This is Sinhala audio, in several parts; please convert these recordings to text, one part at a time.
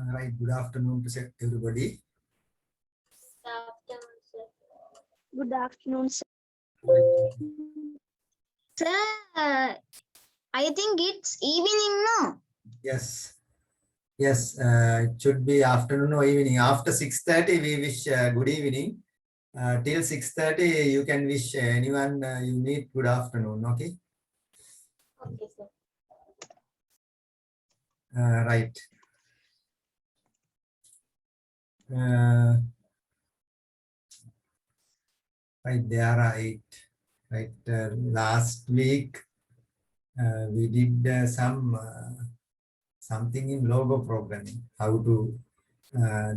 Right. Good afternoon to everybody. Good afternoon, sir. Right. Sir, I think it's evening, no? Yes. Yes. It should be afternoon or evening. After 6:30, we wish good evening. Till 6:30, you can wish anyone you meet good afternoon. Okay. Okay, sir. Right. Right. There are 8. Right. Last week we did something in logo programming. How to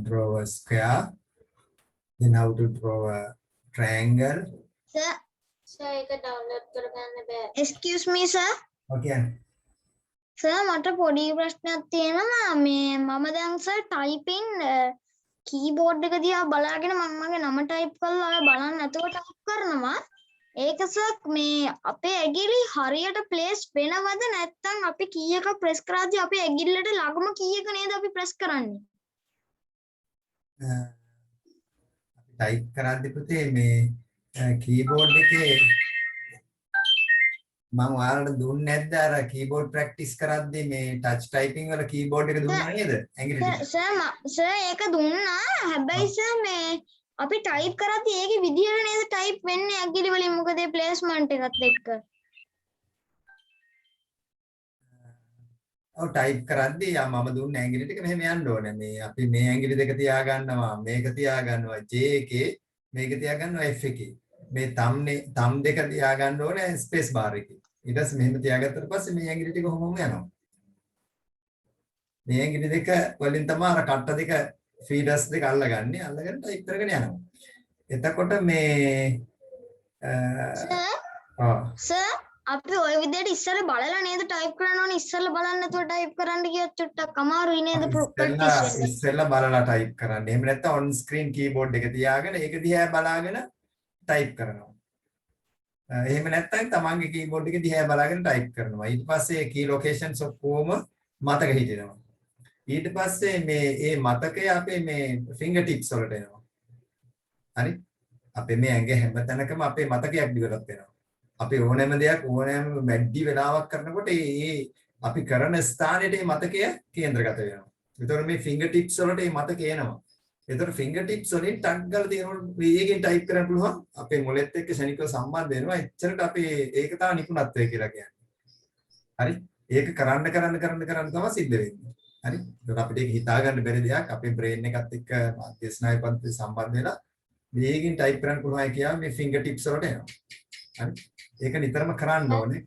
draw a square. Then how to draw a triangle. Sir, download කරගන්න බෑ. Excuse me, sir. Okay. Sir, මට පොඩි ප්‍රශ්නයක් තියෙනවා. මම දැන් sir typing keyboard එක දිහා බලාගෙන මම මගේ නම type කරලා ඔය බලන්න නැතුව type කරනවා. ඒක sir අපේ ඇඟිලි හරියට place වෙනවද නැත්නම් අපි key එක press කරද්දී අපේ ඇඟිල්ලට ළඟම key එක නේද අපි press කරන්නේ? टाइप कराते पुते මේ කීබෝඩ් එකේ මම ඔයාලට දුන්නේ නැද්ද අර කීබෝඩ් ප්‍රැක්ටිස් කරද්දී මේ ටච් ටයිපින් වල කීබෝඩ් එක දුන්නා නේද ඇඟිලි ටික සර් ඒක දුන්නා හැබැයි සර් අපි ටයිප් කරද්දී ඒකේ විදියට නේද ටයිප් වෙන්නේ ඇඟිලි වලින් මොකද ඒ ප්ලේස්මන්ට් එකත් එක්ක ඔව් ටයිප් කරද්දී මම දුන්න ඇඟිලි ටික මෙහෙම යන්න ඕනේ මේ අපි මේ ඇඟිලි දෙක තියා ගන්නවා මේක තියා ගන්නවා J එකේ මේක තියා ගන්නවා F එකේ මේ තම් දෙක තියා ගන්න ඕනේ ස්පේස් බාර් එකේ ඊට පස්සේ මෙහෙම තියාගත්තට පස්සේ මේ ඇඟිලි ටික කොහොමම යනවා මේ ඇඟිලි දෙක වලින් තමයි අර කට්ට දෙක ෆීඩර්ස් දෙක අල්ලගන්නේ අල්ලගෙන ටයිප් කරගෙන යනවා එතකොට මේ සර් අපි ওই විදිහට ඉස්සෙල්ලා බලලා නේද ටයිප් කරන්න ඕනේ ඉස්සෙල්ලා බලන්න නැතුව ටයිප් කරන්න කියොත් චුට්ටක් අමාරුයි නේද ප්‍රැක්ටිස් වෙන්න ඉස්සෙල්ලා බලලා ටයිප් කරන්න. එහෙම නැත්නම් ඔන් ස්ක්‍රීන් කීබෝඩ් එක තියාගෙන ඒක දිහා බලාගෙන ටයිප් කරනවා. එහෙම නැත්නම් තමන්ගේ කීබෝඩ් එක දිහා බලාගෙන ටයිප් කරනවා. ඊට පස්සේ කී ලොකේෂන්ස් ඔක්කොම මතක හිටිනවා. ඊට පස්සේ මේ මතකය අපේ මේ ෆින්ගර් ටිප්ස් වලට එනවා. හරි? අපේ මේ ඇඟ හැම තැනකම අපේ මතකයක් ඩිවෙලොප් වෙනවා. අපි ඕනෑම දෙයක් ඕනෑම වැඩි වෙලාවක් කරනකොට අපි කරන ස්ථානෙට මේ මතකය කේන්ද්‍රගත වෙනවා. ඒතකොට මේ ෆින්ගර් ටිප්ස් වලට මේ මතකය එනවා. ඒතකොට ෆින්ගර් ටිප්ස් වලින් ටක් ගාලා තියෙනකොට වේගෙන් ටයිප් කරන්න පුළුවන්. අපේ මොළෙත් එක්ක ශනිකව සම්බන්ධ වෙනවා. එච්චරට අපි ඒක තමයි නිපුණත්වය කියලා කියන්නේ. හරි? ඒක කරන්න තමයි සිද්ධ වෙන්නේ. හරි? ඒතකොට අපිට ඒක හිතා ගන්න බැරි දෙයක් අපේ බ්‍රේන් එකත් එක්ක මධ්‍ය ස්නායු පන්ති සම්බන්ධ වෙලා වේගෙන් ටයිප් කරන්න පුළුවන් කියලා මේ ෆින්ගර් ටිප්ස් වලට එනවා. හරි? ඒක නිතරම කරන්න ඕනේ.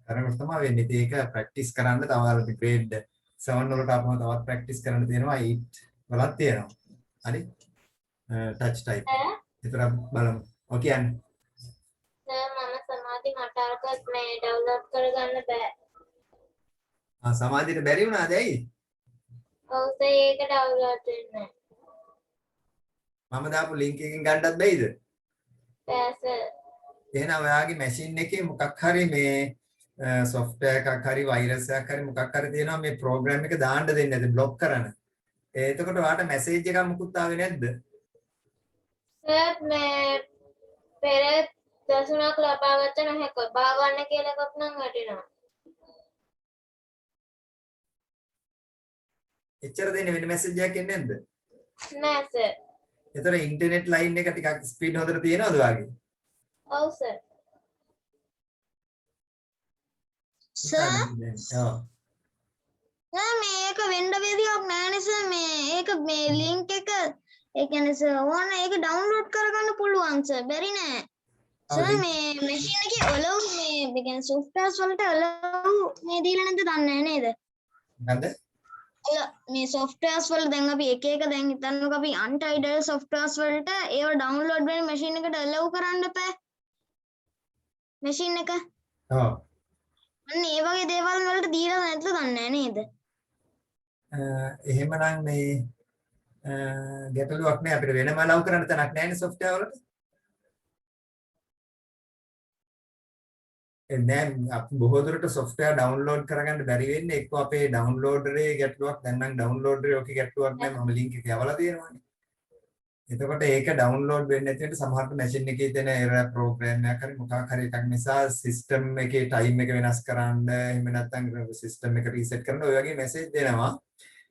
කරනකොට තමයි වෙන්නේ. ඒක ප්‍රැක්ටිස් කරන්න තව අර ග්‍රේඩ් 7 වලට අපම තවත් ප්‍රැක්ටිස් කරන්න තියෙනවා. 8 වලත් තියෙනවා. හරි? Touch type. ඒතර බලමු. ඔකේ යන්න. සර් මම සමාධි මට අරකට මේ ඩවුන්ලෝඩ් කරගන්න බෑ. සමාධියට බැරි වුණාද ඇයි? ඔව් සර් ඒක ඩවුන්ලෝඩ් වෙන්නේ නැහැ. මම දාපු ලින්ක් එකකින් ගන්නත් බැයිද? බෑ සර්. එහෙනම් ඔයාගේ මැෂින් එකේ මොකක් හරි මේ software එකක් හරි virus එකක් හරි මොකක් හරි තියෙනවා මේ program එක දාන්න දෙන්නේ නැද්ද block කරන. එතකොට ඔයාට message එකක් මුකුත් ආවේ නැද්ද? සර් මේ පෙර දසුණක් ලබා ගත්ත නැහැ බා ගන්න කියලා එකක් නම් වැටෙනවා. එච්චර දෙන්නේ වෙන message එකක් එන්නේ නැද්ද? නෑ සර්. ඒතර ඉන්ටර්නෙට් ලයින් එක ටිකක් ස්පීඩ් හොඳට තියෙනවද ඔයාගේ? ඔව් සර්. සර් මේක වෙන්න විදියක් නැහැ සර් මේක මේ ලින්ක් එක ඒ කියන්නේ සර් ඕන ඒක ඩවුන්ලෝඩ් කරගන්න පුළුවන් සර් බැරි නෑ. සර් මේ මැෂින් එකේ allow මේ කියන්නේ softwares වලට allow මේ දීලා නැද්ද දන්නේ නේද? නැද්ද? මේ softwares වල දැන් අපි එක දැන් හිතන්නකෝ අපි untitled softwares වලට ඒව ඩවුන්ලෝඩ් වෙන මැෂින් එකට allow කරන්න එපා. මැෂින් එක. ඔව්. අන්න ඒ වගේ දේවල් වලට දීලා නැද්ද දන්නේ නේද? එහෙමනම් මේ ගැටලුවක් නෑ අපිට වෙනම allow කරන්න තැනක් නෑනේ software වලට. දැන් අපි බොහෝ දුරට software download කරගන්න බැරි වෙන්නේ එක්ක අපේ downloader එකේ ගැටලුවක් දැන් නම් downloader එකේ ගැටලුවක් නැහැ මම link එක යවලා තියෙනවානේ. එතකොට ඒක download වෙන්නේ නැති වෙන්න සමහරට machine එකේ තියෙන error program එකක් හරි මොකක් හරි එකක් නිසා system එකේ time එක වෙනස් කරන්න එහෙම නැත්නම් system එක reset කරන්න ඔය වගේ message දෙනවා.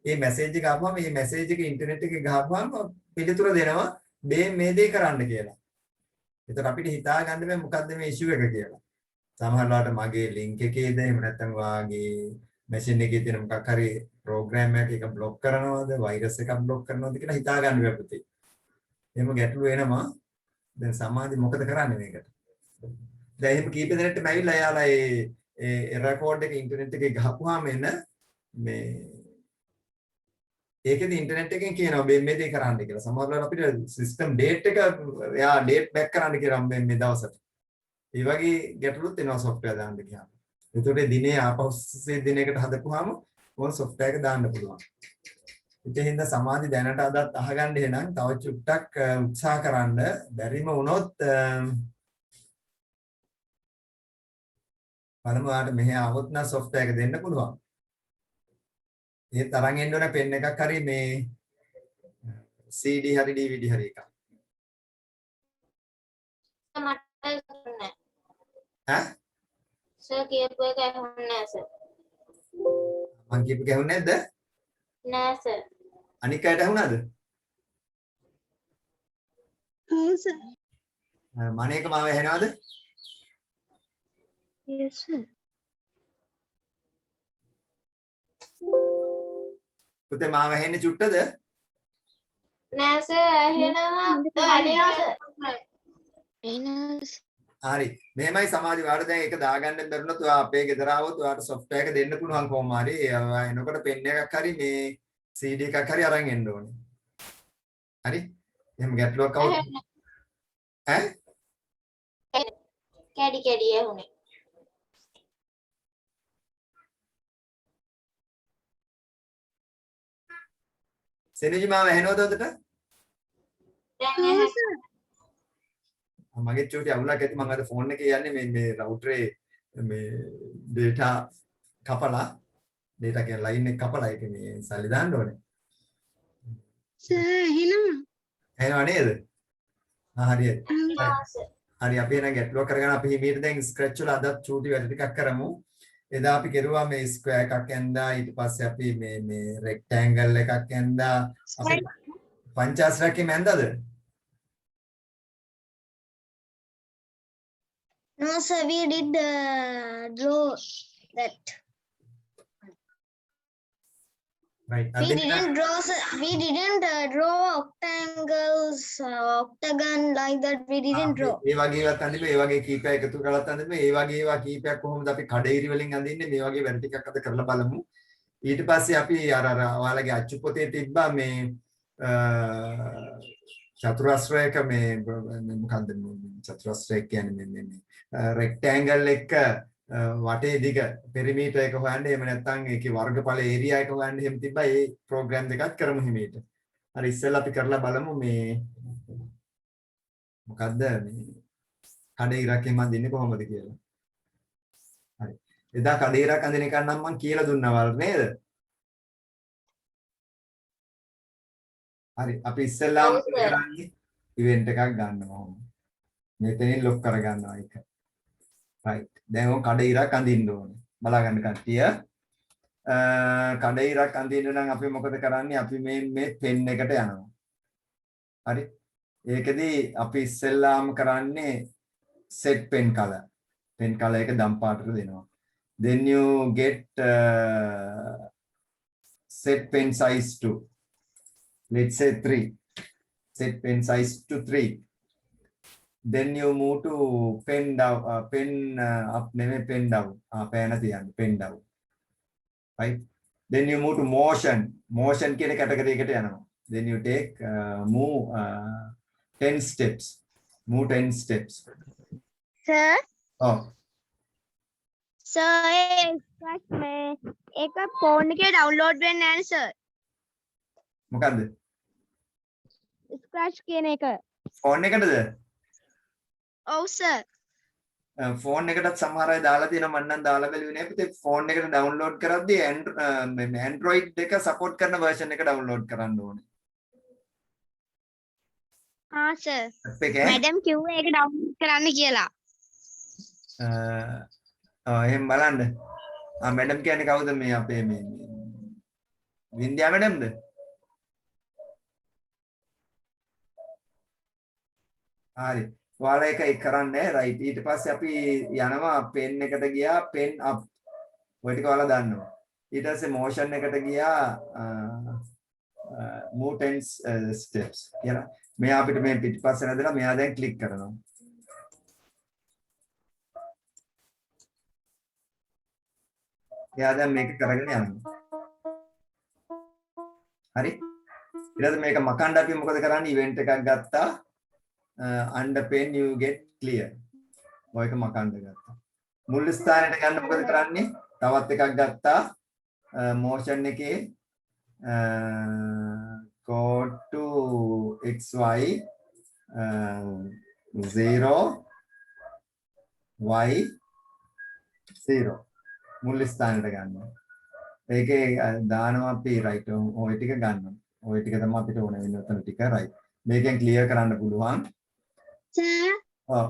මේ message එක ආවම මේ message එක internet එකේ ගහපුවාම පිළිතුර දෙනවා මේ දේ කරන්න කියලා. එතකොට අපිට හිතා ගන්න බෑ මොකද්ද මේ issue එක කියලා. සමහරවිට මගේ link එකේද එහෙම නැත්නම් වාගේ machine එකේ තියෙන මොකක් හරි program එකක් එක block කරනවද virus එකක් block කරනවද කියලා හිතා ගන්න බෑ පුතේ. එහෙම ගැටලු එනවා. දැන් සමාජෙ මොකද කරන්නේ මේකට? දැන් එහෙම කීප දෙනෙක්ටම ඇවිල්ලා එයාලා ඒ error code එක ඉන්ටර්නෙට් එකේ ගහපුවාම එන මේ ඒකෙදි ඉන්ටර්නෙට් එකෙන් කියනවා මේ දේ කරන්න කියලා. සමහරවිට අපිට system date එක එයා date back කරන්න කියලා මේ දවසට. ඒ වගේ ගැටලුත් එනවා software දාන්න ගියාම. ඒතකොට දිනේ ආපහු දිනයකට හදපුවාම ඕන software එක දාන්න පුළුවන්. ඒ හින්දා සමාධි දැනට අදත් අහගන්න එහෙනම් තව චුට්ටක් උත්සාහ කරන්න බැරිම වුණොත් බලමුවාට මෙහි આવොත් නම් software එක දෙන්න පුළුවන්. ඒ තරම් එන්න ඕන පෙන් එකක් හරි මේ CD හරි DVD හරි එකක්. ඈ? සර් කියපු එක ඇහුන්නේ නැහැ සර්. මං කියපු ගැහුන්නේ නැද්ද? නෑ සර්. අනික් අයට ඇහුණාද? ඔව් සර්. මණේක මාව ඇහෙනවද? yes sir. පුතේ මාව ඇහෙන්නේ චුට්ටද? නෑ සර් ඇහෙනවා. හරි. මෙහෙමයි සමාධි වාට දැන් ඒක දාගන්න බැරුණොත් ඔයා අපේ ගෙදර ආවොත් ඔයාට software එක දෙන්න පුළුවන් කොහොම හරි. එනකොට පෙන් එකක් හරි මේ CD එකක් හරි අරන් එන්න ඕනේ. හරි? එහෙම ගැටලුවක් આવුත් ඈ? කැඩි ඇහුනේ. සෙනජි මාව ඇහෙනවද හොඳට? දැන් ඇහෙනවා. මගේ චූටි අවුලක් ඇති මම අද ෆෝන් එකේ යන්නේ මේ රවුටරේ මේ data කපලා data කියන line එක කපලා ඒක මේ සල්ලි දාන්න ඕනේ. සර් එහෙනම් එහෙනව නේද? හරියට. හරි අපි එන ගැටලුවක් කරගෙන අපි හිමීට දැන් ස්ක්‍රැච් වල අදත් චූටි වැඩ ටිකක් කරමු. එදා අපි කෙරුවා මේ ස්ක්වයර් එකක් ඇඳා ඊට පස්සේ අපි මේ රෙක්ටැන්ගල් එකක් ඇඳා අපි පංචාස්රකේ මැන්දද? no sir we did draw that. right We didn't draw octangles, octagon like that. We didn't draw. ඒ වගේ ඒවාත් අඳින්න ඒ වගේ කීපයක් එකතු කරලාත් අඳින්න ඒ වගේ ඒවා කීපයක් කොහොමද අපි කඩේරි වලින් අඳින්නේ මේ වගේ වැඩ ටිකක් අද කරලා බලමු ඊට පස්සේ අපි අර ඔයාලගේ අච්චු පොතේ තිබ්බා මේ චතුරස්‍රයක මේ මොකන්ද චතුරස්‍රය කියන්නේ මේ රෙක්ටැන්ගල් එක වටේ දිග පෙරිමීටර් එක හොයන්න එහෙම නැත්නම් ඒකේ වර්ගඵල ඒරියා එක හොයන්න එහෙම තිබ්බා ඒ ප්‍රෝග්‍රෑම් දෙකක් කරමු හිමීට. හරි ඉස්සෙල්ලා අපි කරලා බලමු මේ මොකද්ද මේ කඩේරකෙන් අඳින්නේ කොහොමද කියලා. හරි. එදා කඩේරක් අඳින එක නම් මම කියලා දුන්නා වල් නේද? හරි අපි ඉස්සෙල්ලාම කරන්නේ ඉවෙන්ට් එකක් ගන්නවා. මෙතනින් ලොක් කරගන්නවා ඒක. right දැන් ඔය කඩේරක් අඳින්න ඕනේ. බලා ගන්න කට්ටිය. කඩේරක් අඳින්න නම් අපි මොකද කරන්නේ? අපි මේ පෙන් එකට යනවා. හරි. ඒකෙදි අපි ඉස්සෙල්ලාම කරන්නේ set pen color. pen color එක දම් පාටට දෙනවා. then you get set pen size to let's say 3. Set pen size to 3. Then you move to pen down, pen up, නෙමෙයි pen down. පෑන තියන්න pen down. Right? Then you move to motion. Motion කියන කැටගරි එකට යනවා. Then you take move 10 steps. Move 10 steps. Sir, Oh, sir ඒක ෆෝන් එකේ download වෙන්නේ නැහැ sir. මොකද්ද? Scratch කියන එක. ෆෝන් එකටද? ඔව් sir. ෆෝන් එකටත් සමහර අය දාලා තියෙනවා මම නම් දාලා බැලුවේ නෑ පුතේ ෆෝන් එකට ඩවුන්ලෝඩ් කරද්දී Android එක සපෝට් කරන version එක ඩවුන්ලෝඩ් කරන්න ඕනේ. සර් app එකේ මැඩම් කිව්වා ඒක ඩවුන්ලෝඩ් කරන්න කියලා. එහෙනම් බලන්න. මැඩම් කියන්නේ කවුද මේ අපේ මේ වින්ද්‍යා මැඩම්ද? හරි. ඔයාලා ඒක කරන්නේ රයිට්. ඊට පස්සේ අපි යනවා පෙන් එකට ගියා පෙන් අප්. ඔය ටික ඔයාලා දන්නවා. ඊට පස්සේ motion එකට ගියා move 10 steps කියලා. මෙයා අපිට මේ පිටිපස්සේ නැදලා මෙයා දැන් ක්ලික් කරනවා. එයා දැන් මේක කරගෙන යනවා. හරි. ඊට පස්සේ මේක මකන්න අපි මොකද කරන්නේ? ඉවෙන්ට් එකක් ගත්තා. under pen you get clear. ඔයක මකන්න ගත්තා. මුල් ස්ථානයට ගන්න මොකද කරන්නේ? තවත් එකක් ගත්තා. motion එකේ go to xy 0 y 0 මුල් ස්ථානයට ගන්නවා. ඒකේ දානවා අපි right ඔය ටික ගන්නවා. ඔය ටික තමයි අපිට ඕන වෙන උතන ටික right. මේකෙන් ක්ලියර් කරන්න පුළුවන්. සර් ඔව්.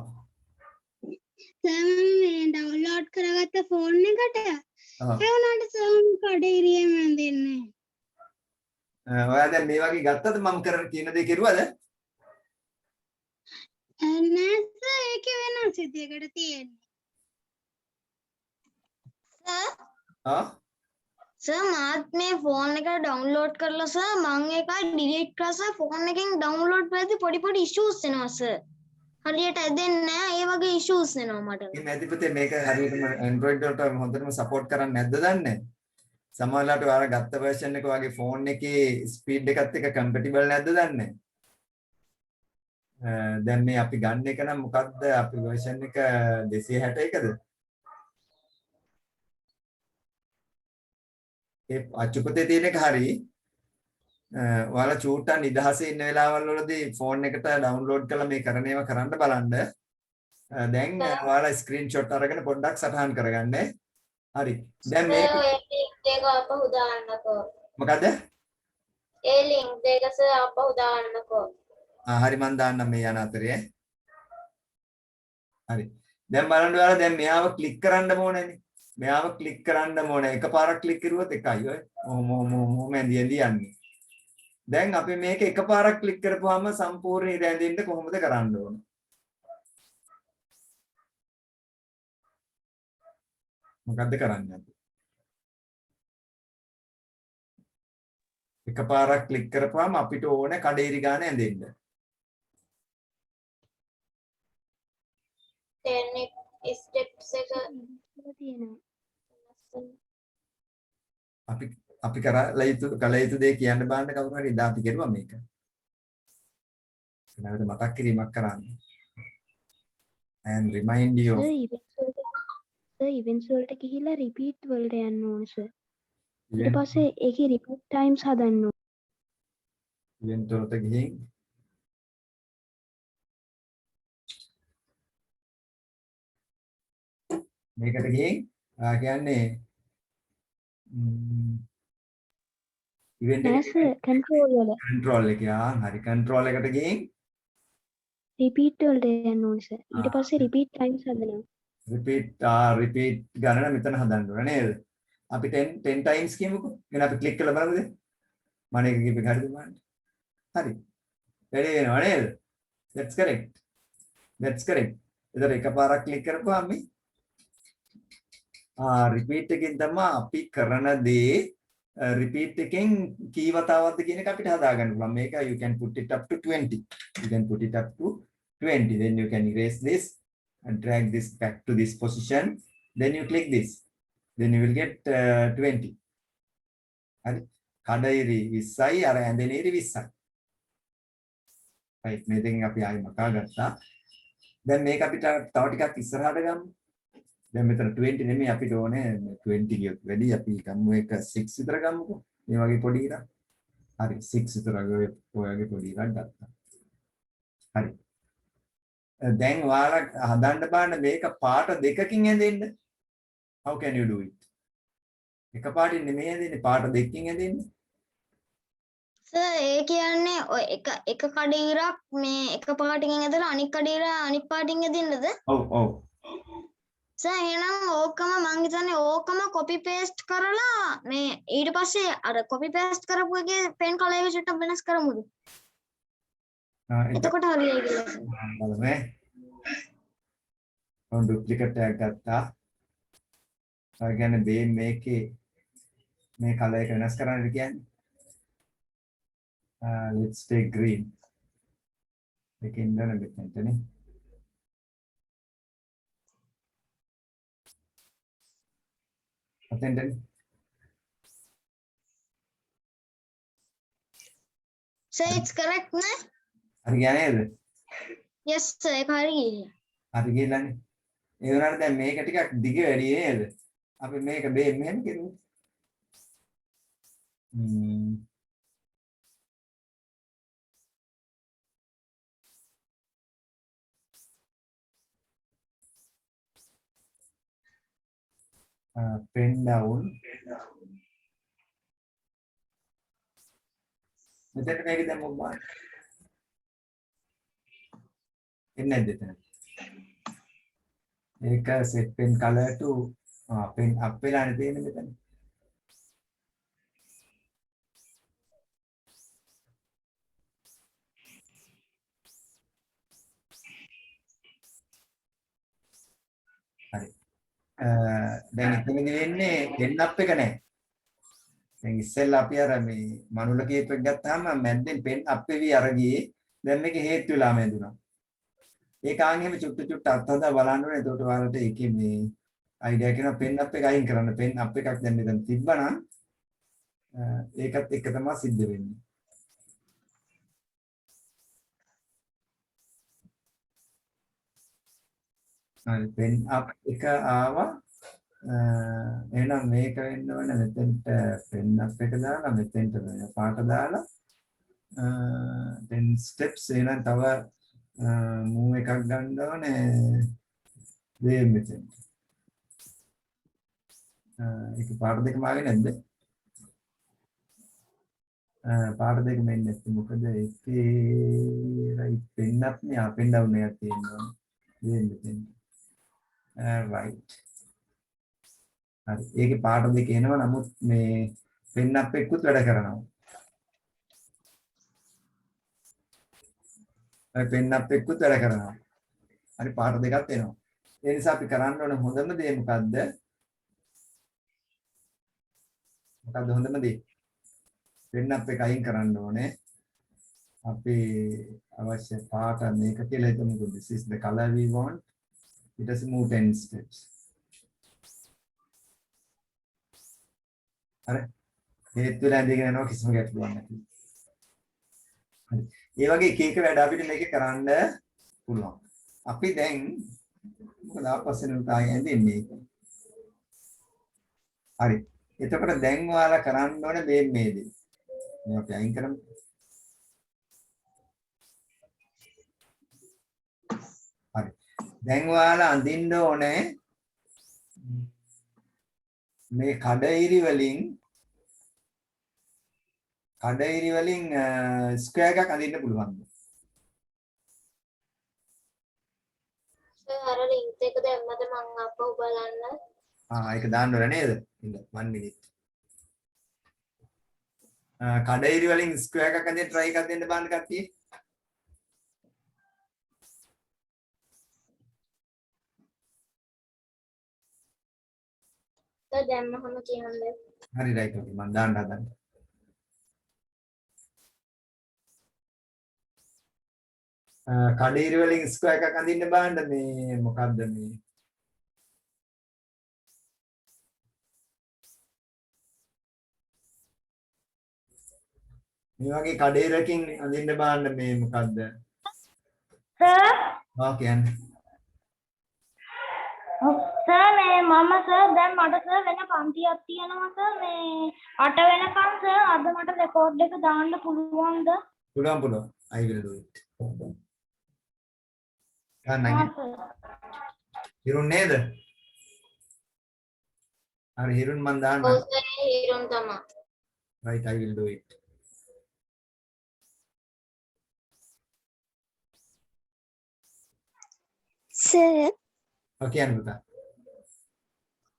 සර් මේ ඩවුන්ලෝඩ් කරගත්ත ෆෝන් එකට ඔව්. ඒ වුණාට සර් කඩේ ඉරියම දෙන්නේ. ඔයා දැන් මේ වගේ ගත්තද මම කරන කියන දේ කෙරුවද? නෑ සර් ඒකේ වෙනස් විදියකට තියෙන්නේ. ආ සර් මාත් මේ ෆෝන් එක ඩවුන්ලෝඩ් කරලා සර් මම ඒක ඩිලීට් කරලා සර් ෆෝන් එකෙන් ඩවුන්ලෝඩ් වෙද්දී පොඩි ඉෂුස් එනවා සර්. හරියට ඇදෙන්නේ නැහැ ඒ වගේ ඉෂුස් එනවා මට. මේ නැති පුතේ මේක හරියටම Android වලට හොඳටම සපෝට් කරන්නේ නැද්ද දන්නේ? සමහරවිට ඔයාලා ගත්ත version එක වගේ ෆෝන් එකේ ස්පීඩ් එකත් එක්ක compatible නැද්ද දන්නේ? දැන් මේ අපි ගන්න එක නම් මොකද්ද? අපි version එක 261ද? ඒ අච්චුපතේ තියෙන එක හරි. ඔයාලා චූට්ටා නිදහසේ ඉන්න වෙලාවල් වලදී ෆෝන් එකට ඩවුන්ලෝඩ් කරලා මේ කරන ඒවා කරන්න බලන්න. දැන් ඔයාලා ස්ක්‍රීන්ෂොට් අරගෙන පොඩ්ඩක් සටහන් කරගන්න. හරි. දැන් මේක ඔය ලින්ක් එක අපහු දාන්නකෝ. මොකද? ඒ ලින්ක් එක සර් අපහු දාන්නකෝ. හරි මන් දාන්නම් මේ යන අතරේ. හරි. දැන් බලන්න ඔයාලා දැන් මෙයාව ක්ලික් කරන්න ඕනේනේ. මෙයාව ක්ලික් කරන්න ඕනේ. එකපාරක් ක්ලික් කරුවොත් එකයි ඔය. ඔහොම ඇඳියන්නේ. දැන් අපි මේක එකපාරක් ක්ලික් කරපුවාම සම්පූර්ණ ඉර ඇඳෙන්න කොහොමද කරන්න ඕන? මොකද්ද කරන්නේ අපි? එකපාරක් ක්ලික් කරපුවාම අපිට ඕනේ කඩේරි ගාන ඇඳෙන්න. 10 steps එක තියෙනවා. අපි කරලා කල යුතු දේ කියන්න බෑන්න කවුරු හරි ඉදා අපි කරුවා මේක. නැවත මතක් කිරීමක් කරන්න. and remind you of events වලට ගිහිල්ලා රිපීට් වලට යන්න ඕනේ සර්. ඊට පස්සේ ඒකේ රිපීට් ටයිම්ස් හදන්න ඕනේ. event වලට ගිහින් මේකට ගිහින් කියන්නේ event නෑ සර් කන්ට්‍රෝල් වල control එක හරි control එකට ගිහින් රිපීට් වලට යන්න ඕනේ සර්. ඊට පස්සේ රිපීට් ටයිම්ස් හදනවා. repeat ගණන මෙතන හදන්න ඕන නේද? අපි 10 times කියමුකෝ. එහෙනම් අපි ක්ලික් කරලා බලමුද? මම එක කිව්ව හරිද බලන්න. හරි. වැඩි වෙනව නේද? That's correct. That's correct. ඒතර එකපාරක් ක්ලික් කරපුවාම මේ repeat එකෙන් තමයි අපි කරන දේ repeat එකෙන් කී වතාවක්ද කියන එක අපිට හදාගන්න පුළුවන්. මේක you can put it up to 20. You can put it up to 20. Then you can erase this and drag this back to this position. Then you click this. Then you will get 20. හරි. කඩයිරි 20යි අර ඇඳෙනේරි 20යි. right මේ දෙකෙන් අපි ආයෙ මකා ගත්තා. දැන් මේක අපිට තව ටිකක් ඉස්සරහට ගමු. දැන් මෙතන 20 නෙමෙයි අපිට ඕනේ 20 කියොත් වැඩි අපි ගමු එක 6 විතර ගමුකෝ. මේ වගේ පොඩි ඉරක්. හරි 6 විතර ඔයගේ පොඩි ඉරක් ගත්තා. හරි. දැන් ඔයාලා හදන්න බලන්න මේක පාට දෙකකින් ඇඳෙන්න. How can you do it? එක පාටින් නෙමෙයි ඇඳෙන්නේ පාට දෙකකින් ඇඳෙන්නේ. සර් ඒ කියන්නේ ඔය එක කඩීරක් මේ එක පාටකින් ඇදලා අනිත් කඩීර අනිත් පාටින් ඇදින්නද? ඔව් ඔව්. සර් එහෙනම් ඕකම මං හිතන්නේ ඕකම කොපි පේස්ට් කරලා මේ ඊට පස්සේ අර කොපි පේස්ට් කරපු එකේ පෙන් කලර් එක චුට්ටක් වෙනස් කරමුද? එතකොට හරියයි කියලා සර්. බලමු ඈ. මම ඩුප්ලිකේට් එකක් ගත්තා. ඒ කියන්නේ මේ මේකේ මේ කලර් එක වෙනස් කරන්න කියන්නේ. Let's take green. Making done a bit, Anthony. Anthony. So it's correct නේ? හරි ගියා නේද? Yes sir ඒක හරි ගියා. හරි ගිහලානේ. ඒ වුණාට දැන් මේක ටිකක් දිග වැඩි නේද? අපි මේක මෙහෙම කෙරුවොත්. Pen down. මෙතන මේක දැම්මොත් බලන්න. එන්නේ නැද්ද එතන? මේක set pen color to pen up වෙලානේ තියෙන්නේ මෙතන. හරි. දැන් එතනදී වෙන්නේ pen up එක නැහැ. දැන් ඉස්සෙල්ලා අපි අර මේ මනුල කීප එක ගත්තාම මැද්දෙන් pen up වෙවි අර ගියේ. දැන් මේක හේතු වෙලා මැදුණා. ඒක ආන් එහෙම චුට්ට අත්හදා බලන්න ඕනේ. එතකොට ඔයාලට ඒකේ මේ අයිඩියා කරන pen up එක අයින් කරන්න. pen up එකක් දැන් මෙතන තිබ්බනම් ඒකත් එක තමයි සිද්ධ වෙන්නේ. හරි pen up එක ආවා. එහෙනම් මේක වෙන්න ඕනේ මෙතෙන්ට pen up එක දාලා මෙතෙන්ට පාට දාලා then steps එහෙනම් තව move එකක් ගන්න ඕනේ මේ මෙතෙන්. ඒක පාට දෙකම ආවේ නැද්ද? පාට දෙක මෙන්න නැත්නම් මොකද ඒකේ right pen up නේ pen down එකක් තියෙනවා. මේ මෙතෙන්. right. හරි. ඒකේ පාට දෙක එනවා නමුත් මේ pen up එකකුත් වැඩ කරනවා. pen up එකකුත් වැඩ කරනවා. හරි පාට දෙකක් එනවා. ඒ නිසා අපි කරන්න ඕන හොඳම දේ මොකද්ද? මොකද්ද හොඳම දේ? pen up එක අයින් කරන්න ඕනේ. අපි අවශ්‍ය පාට මේක කියලා හිතමුකෝ. This is the color we want. It has move 10 steps. හරි. හේතු වෙලා ඉඳගෙන යනවා කිසිම ගැටලුවක් නැති. හරි. ඒ වගේ එක එක වැඩ අපිට මේක කරන්න පුළුවන්. අපි දැන් මොකද ආපස්සෙන් ආයෙ දෙන්නේ ඒක. හරි. එතකොට දැන් ඔයාලා කරන්න ඕනේ මේ දේ. මේ අපි අයින් කරමු. හරි. දැන් ඔයාලා අඳින්න ඕනේ මේ කඩඉරි වලින් ස්ක්වයර් එකක් අඳින්න පුළුවන්ද? අර ලින්ක් එක දැම්මද මං අපහු බලන්න. ඒක දාන්න ඕන නේද? ඉන්න 1 minute. කඩඉරි වලින් ස්ක්වයර් එකක් අඳින්න try එකක් දෙන්න බලන්න කට්ටිය. දැම්මහම කියන්නේ. හරි right okay මම දාන්න හදන්න. කඩඉරි වලින් ස්ක්වයර් එකක් අඳින්න බලන්න මේ මොකද්ද මේ වගේ කඩඉරකින් අඳින්න බලන්න මේ මොකද්ද? සර් කියන්නේ සර් මේ මම සර් දැන් මට සර් වෙන පන්තියක් තියෙනවා සර් මේ 8 වෙනකන් සර් අද මට රෙකෝඩ් එක දාන්න පුළුවන්ද? පුළුවන් I will do it. ගන්නයි. හිරුන් නේද? හරි හිරුන් මන් දාන්න. ඔව් සර් හිරුන් තමයි. Right, I will do it. Sir Okay Anuputha.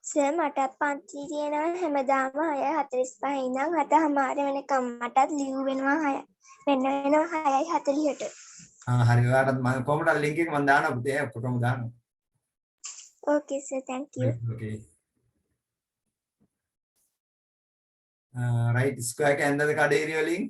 Sir මටත් පන්ති තියෙනවා හැමදාම 6:45 ඉඳන් 7:00 වෙනකම් මටත් ලිව් වෙනවා 6:40ට. හරි ඔයාලට මම කොහොමද link එක මම දානවා පුතේ ඔක්කොටම දානවා. ඕකේ sir thank you. Okay. Right square එක ඇන්දද කඩේරිය වලින්?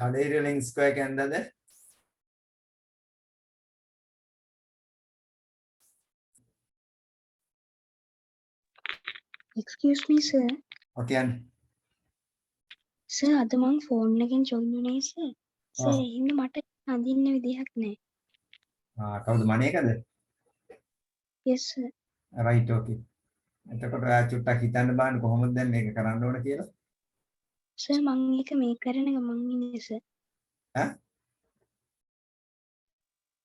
කඩේරිය වලින් square එක ඇන්දද? excuse me sir. Okay අන්න. සර් අද මං ෆෝන් එකෙන් ජොයින් වුණේ සර්. සර් ආ. එහෙනම් මට අඳින්න විදිහක් නැහැ. කවුද මණේකද? yes sir. Right okay. එතකොට ඔයා චුට්ටක් හිතන්න බලන්න කොහොමද දැන් මේක කරන්න ඕන කියලා. සර් මං ඒක මේ කරන ගමන් ඉන්නේ සර්. ඈ?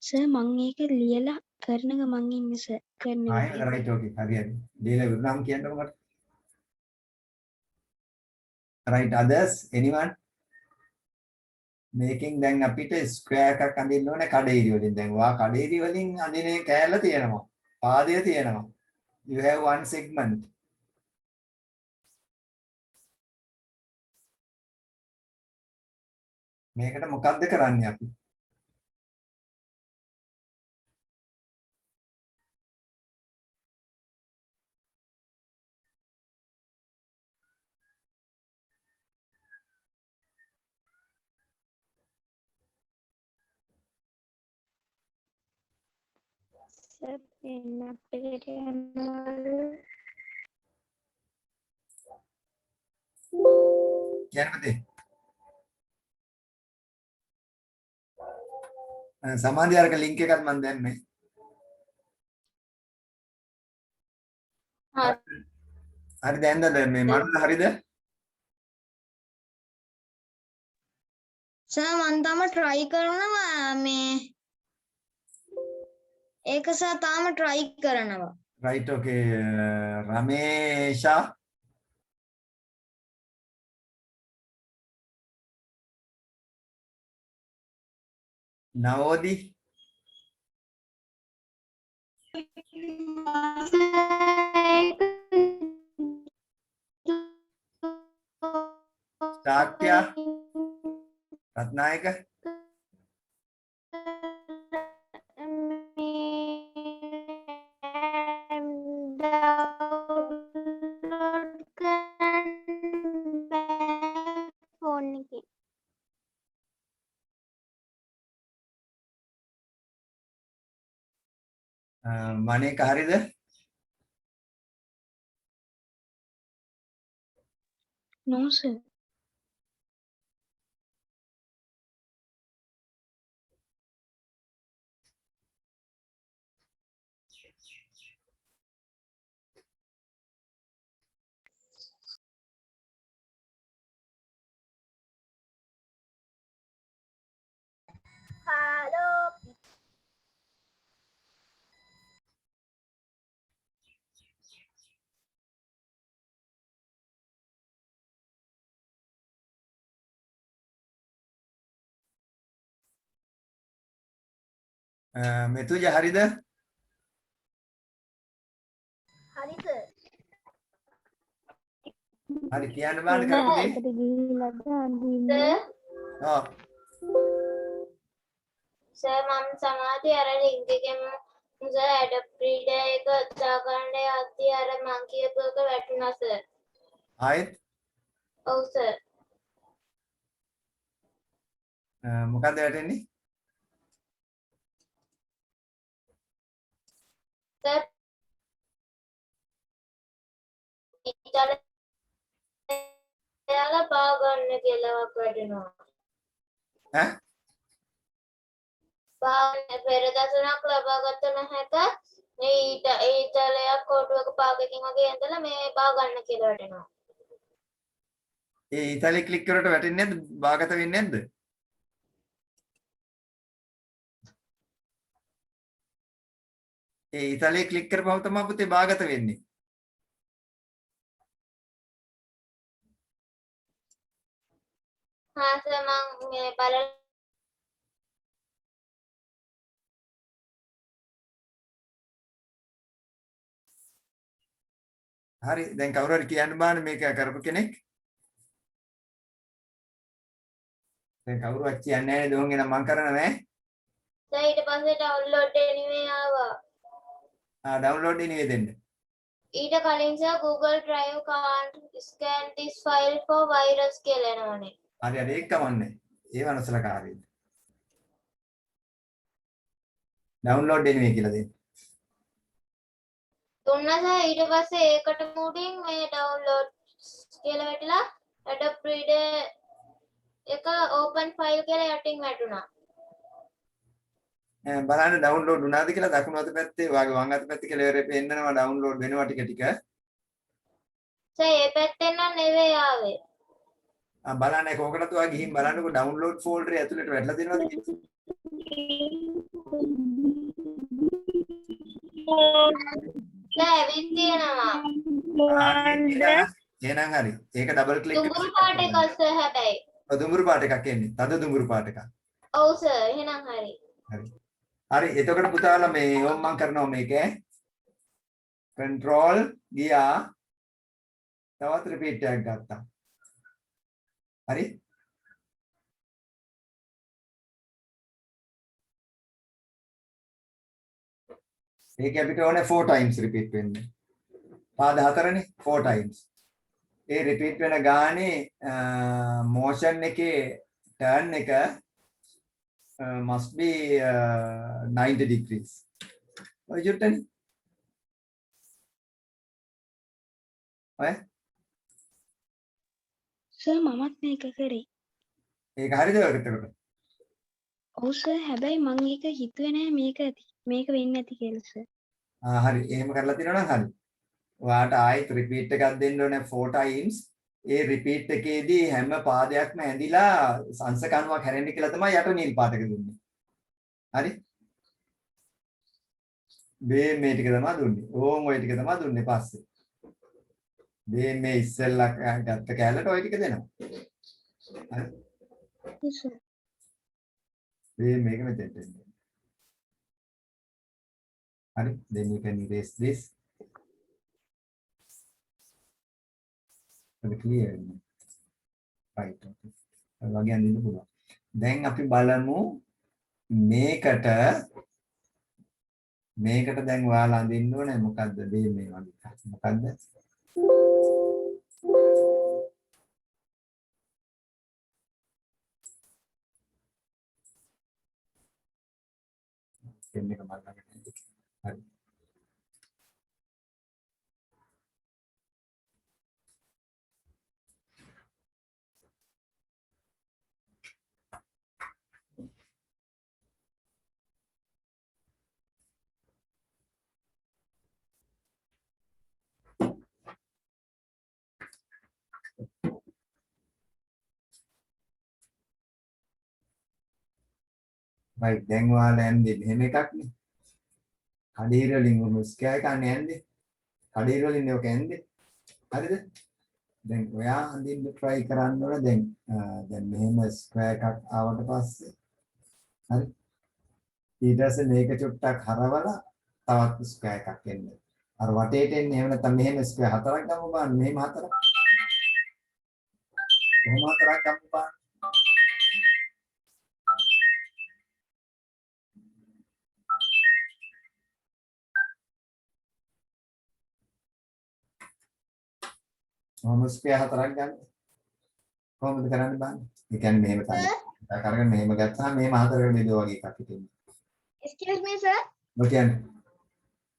සර් මං ඒක ලියලා කරන ගමන් ඉන්නේ සර්. කරන ආයෙ විදිහ. right okay හරියට. දීලා විරුණාම කියන්නකො මට. Right others anyone? මේකෙන් දැන් අපිට ස්ක්වයර් එකක් අඳින්න ඕනේ කඩේරි වලින්. දැන් ඔයා කඩේරි වලින් අඳිනේ කෑල්ල තියෙනවා. පාදය තියෙනවා. You have one segment. මේකට මොකද්ද කරන්නේ අපි? සර් පෙන් අපිට යනවා. කියන්න පුතේ. සමාධි අරක link එකක් මම දැම්මේ. හරි. හරි දැන්ද මේ මනස හරිද? සර් මම තාම try කරනවා මේ ඒක සර් තාම try කරනවා. Right okay. Ramesha Nawodi Shakya Rathnayake phone එකේ මනේක හරිද? no sir. හලෝ මෙතුජ හරිද? හරි කියන්න බාන්න කරපු දේ. එකට ගිහිල්ලාද අඳින්න ඔව්. සර් මම සමාධිය අර ලින්ක් එකෙන් සර් ඇඩොප් රීඩර් එක දාගන්න යද්දී අර මං කියපු එක වැටුණා සර්. ආයෙත් ඔව් සර්. මොකද්ද වැටෙන්නේ? සර් ඊතල එයාලා බා ගන්න කියලාක් වැටෙනවා. ඈ? පෙර දසුනක් ලබාගත නොහැක මේ ඊතලයක් කොටුවක පාගකින් වගේ ඇඳලා මේ බා ගන්න කියලා වැටෙනවා. ඒ ඉතාලි ක්ලික් කරලා වැටෙන්නේ නැද්ද? බාගත වෙන්නේ නැද්ද? ඒ ඉතාලිය ක්ලික් කරපුවම තමයි පුතේ බාගත වෙන්නේ. හා සර් මම මේ බලලා හරි දැන් කවුරු හරි කියන්න බෑනේ මේක කරපු කෙනෙක්. දැන් කවුරුවත් කියන්නේ නැහැ නේද? ඕන් එනම් මං කරනවා ඈ. සර් ඊට පස්සේ ඩවුන්ලෝඩ් එනිමේ ආවා. ඩවුන්ලෝඩ් එන්නේ දෙන්න. ඊට කලින් sir Google Drive can't scan this file for virus කියලා එනවනේ. හරි හරි ඒක කමන්නේ. ඒ වනසලකාරීද. ඩවුන්ලෝඩ් එන්නේ කියලා දෙන්න. දුන්නා සර් ඊට පස්සේ ඒකට මුඩින් මේ ඩවුන්ලෝඩ් කියලා වැටිලා Adobe Reader එක open file කියලා යටින් වැටුණා. බලන්න ඩවුන්ලෝඩ් වුණාද කියලා දකුණු අත පැත්තේ වාගේ වම් අත පැත්තේ කියලා ඉවරේ පෙන්නනවා ඩවුන්ලෝඩ් වෙනවා ටික ටික. සර් ඒ පැත්තෙන් නම් නෙවෙයි ආවේ. බලන්න කොහොකටද ඔයා ගිහින් බලන්නකෝ ඩවුන්ලෝඩ් ෆෝල්ඩරේ ඇතුළට වැටලා තියෙනවද කියලා. ඇවිත් තියෙනවා. එහෙනම් හරි. ඒක ඩබල් ක්ලික් දුඹුරු පාට එකක් සර් හැබැයි. දුඹුරු පාට එකක් එන්නේ. තද දුඹුරු පාට එකක්. ඔව් සර් එහෙනම් හරි. හරි. හරි එතකොට පුතාලා මේ ඕම් මම කරනවා මේක control ගියා. තවත් රිපීට් එකක් ගත්තා. හරි. ඒක අපිට ඕනේ 4 times repeat වෙන්න. පාද හතරනේ 4 times. ඒ repeat වෙන ගානේ motion එකේ turn එක must be 90 degrees. ඔය ජුට්ටනේ. ඔය සර් මමත් මේක කරේ. ඒක හරිද ඔයකට? ඔව් සර් හැබැයි මං ඒක හිතුවේ නෑ මේක වෙන්නේ නැති කියලා සර්. හරි එහෙම කරලා තියෙනවා නම් හරි. ඔයාට ආයෙත් රිපීට් එකක් දෙන්න ඕනේ 4 times. ඒ රිපීට් එකේදී හැම පාදයක්ම ඇඳිලා සංසකණුවක් හැරෙන්න කියලා තමයි යට නිල් පාටක දුන්නේ. හරි? මේ ටික තමයි දුන්නේ. ඕම් ඔය ටික තමයි දුන්නේ පස්සේ. මේ ඉස්සෙල්ලා ගත්ත කැලලට ඔය ටික දෙනවා. හරි? yes sir. මේක මෙතෙන්ට එන්නේ. හරි? then you can erase this. ඒක clear වෙනවා. right okay. වගේ අඳින්න පුළුවන්. දැන් අපි බලමු මේකට දැන් ඔයාලා අඳින්න ඕනේ මොකද්ද මේ වගේ මොකද්ද? පෙන් එක මම ළඟට හරි. right දැන් ඔයාලා ඇන්දේ මෙහෙම එකක් නේ. කඩේර වලින් උණු ස්කෑර් කන්නේ ඇන්දේ. කඩේර වලින් ඔක ඇන්දේ. හරිද? දැන් ඔයා අඳින්න try කරන්න ඕන දැන් මෙහෙම ස්ක්වයර් එකක් ආවට පස්සේ හරි ඊට පස්සේ මේක චුට්ටක් හරවලා තවත් ස්ක්වයර් එකක් එන්න. අර වටේට එන්නේ එහෙම නැත්නම් මෙහෙම ස්ක්වයර් හතරක් ගමු බලන්න මෙහෙම හතරක්. කොහොම හතරක් ගමු බා. කොහොම ස්ක්වයර් හතරක් ගන්න. කොහොමද කරන්න බෑ. ඒ කියන්නේ මෙහෙම තමයි. කරගෙන මෙහෙම ගත්තාම මෙහෙම හතරකට බෙදුවා වගේ එකක් හිටින්නේ. excuse me sir ඔය කියන්නේ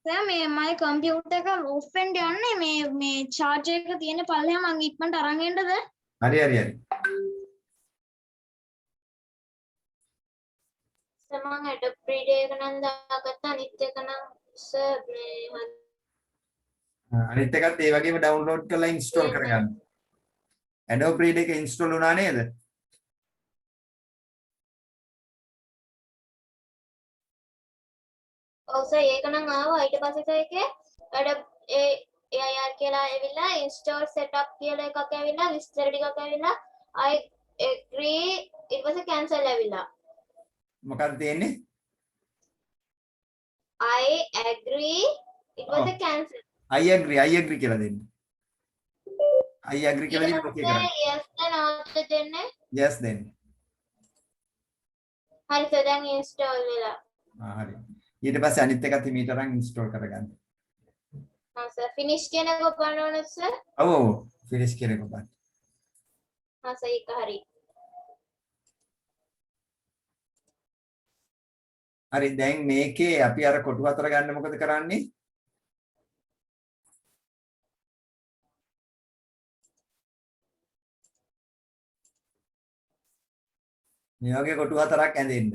සර් මේ මගේ කම්පියුටර් එක ඕෆ් වෙන්න යන්නේ මේ charge එක තියෙන පල්ලෙහා මං ඉක්මනට අරන් එන්නද හරි. සමන් Adobe Reader එක නම් දාගත්ත අනිත් එක නම් සර් මේ අනිත් එකත් ඒ වගේම ඩවුන්ලෝඩ් කරලා ඉන්ස්ටෝල් කරගන්න. Adobe Reader එක ඉන්ස්ටෝල් වුණා නේද? ඔව් සර් ඒක නම් ආවා ඊට පස්සේ සර් එකේ Adobe AIR කියලා ඇවිල්ලා install setup කියලා එකක් ඇවිල්ලා විස්තර ටිකක් ඇවිල්ලා I agree ඊට පස්සේ cancel ඇවිල්ලා මොකක්ද තියෙන්නේ? I agree ඊට පස්සේ cancel I agree කියලා දෙන්න. I agree කියලා දෙන්න ඔකේ කරන්න. yes දැන් දෙන්නේ yes දෙන්න. හරි සර් දැන් install වෙලා හරි. ඊට පස්සේ අනිත් එකත් හිමීට අරන් ඉන්ස්ටෝල් කරගන්න. හා සර් finish කියන එක ඔබන්න ඕනද සර් ඔව් ෆිනිෂ් කියන එක බලන්න. හා සර් ඒක හරි හරි දැන් මේකේ අපි අර කොටු හතර ගන්න මොකද කරන්නේ? මේ වගේ කොටු හතරක් ඇඳෙන්න.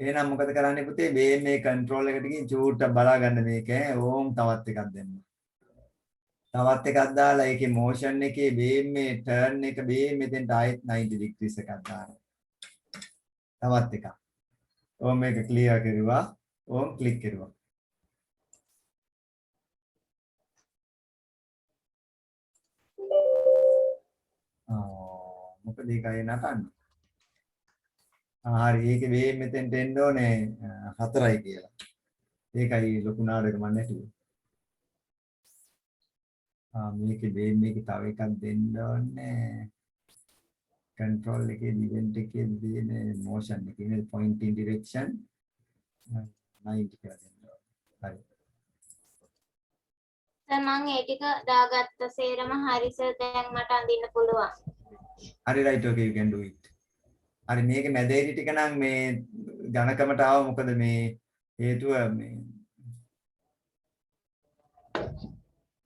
එහෙනම් මොකද කරන්නේ පුතේ? මේ කන්ට්‍රෝල් එකට ගිහින් චූට්ටක් බලා ගන්න මේක ඕම් තවත් එකක් දෙන්න. තවත් එකක් දාලා ඒකේ මෝෂන් එකේ මේ ටර්න් එක මෙතෙන්ට ආයෙත් 90 ඩිග්‍රීස් එකක් දාන්න. තවත් එකක්. ඕම් මේක ක්ලියර් කරුවා. ඕම් ක්ලික් කරුවා. මොකද ඒකයි නටන්නේ? හරි ඒකේ මෙතෙන්ට එන්න ඕනේ 4යි කියලා. ඒකයි ලොකු නාඩගම නැතුව. මේකේ මේකේ තව එකක් දෙන්න ඕනේ. control එකේ event එකේ දෙන motion එකේ නේද pointing direction 90 කියලා දෙන්න ඕනේ. හරි. සර් මම ඒ ටික දාගත්ත සේරම හරි සර් දැන් මට අඳින්න පුළුවන් හරි right okay you can do it. හරි මේකේ මැදේරි ටික නම් මේ ඝනකමට ආව මොකද මේ හේතුව මේ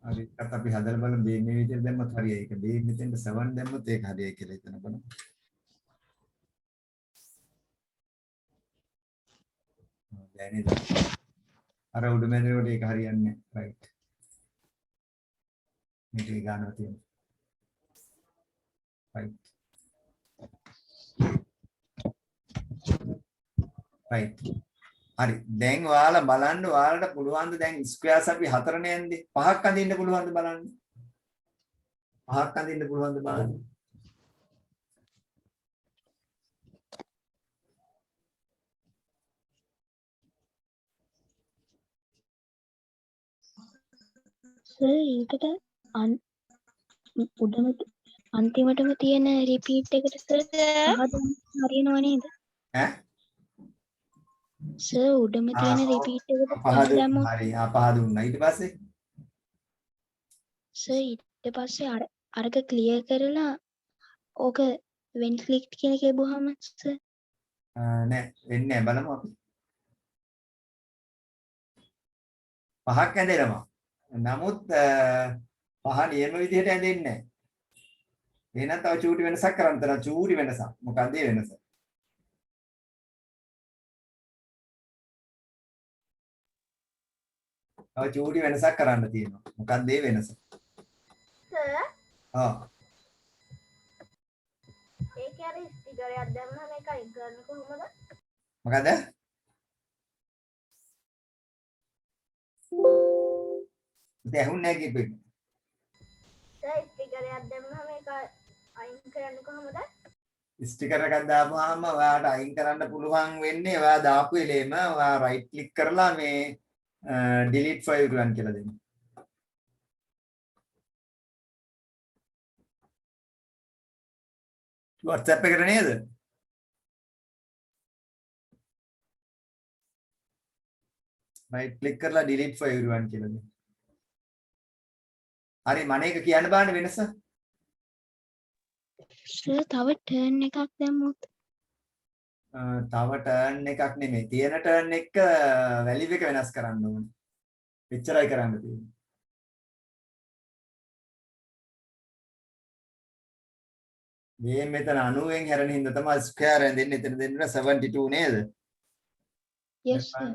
හරි අත අපි හදලා බලමු මේ විදිහට දැම්මත් හරියයි. ඒක මේ මෙතෙන්ට 7 දැම්මොත් ඒක හරියයි කියලා හිතන බලමු. දැන් නේද? අර උඩ මැදේට ඒක හරියන්නේ නැහැ. right. මේක ගන්නවා තියෙනවා. right. right. හරි දැන් ඔයාලා බලන්න ඔයාලට පුළුවන් ද දැන් ස්ක්වයර්ස් අපි 4නේ යන්නේ 5ක් අඳින්න පුළුවන් ද බලන්න 5ක් අඳින්න පුළුවන් ද බලන්න සර් ඒකට උඩම අන්තිමටම තියෙන රිපීට් එකට සර් හරියනව නේද? ඈ සර් උඩම තියෙන රිපීට් එකට දැම්මොත් හරි පහ දුන්නා ඊට පස්සේ සර් ඊට පස්සේ අරක ක්ලියර් කරලා ඕක වෙන් ක්ලික් කියන එක එබුවාම සර් නෑ වෙන්නේ නෑ බලමු අපි 5ක් ඇඳෙනවා නමුත් 5 නියම විදිහට ඇඳෙන්නේ නෑ එහෙනම් තව චූටි වෙනසක් කරන්න තන චූටි වෙනසක් මොකක්ද ඒ වෙනස තව චූටි වෙනසක් කරන්න තියෙනවා මොකක්ද ඒ වෙනස සර් ඒකේ අර ස්ටිකරයක් දැම්මම මේක අයින් කරන්නේ කොහොමද? මොකද දැහුන්නේ නැහැ කිව්වේ සර් ස්ටිකරයක් දැම්මම මේක අයින් කරන්නේ කොහොමද? ස්ටිකර් එකක් දාපුවාම ඔයාට අයින් කරන්න පුළුවන් වෙන්නේ ඔයා දාපු එලේම ඔයා රයිට් ක්ලික් කරලා මේ delete file run කියලා දෙන්න. WhatsApp එකට නේද? right click කරලා delete for everyone කියලා දෙන්න. හරි මම එක කියන්න බෑනේ වෙනස. සර් තව ටර්න් එකක් දැම්මොත් තව ටර්න් එකක් නෙමෙයි. තියෙන ටර්න් එක වැලියු එක වෙනස් කරන්න ඕනේ. එච්චරයි කරන්න තියෙන්නේ. මේ මෙතන 90න් හැරෙන හින්දා තමයි ස්ක්වයර් ඇඳෙන්නේ. එතන දෙන්න 72 නේද? yes sir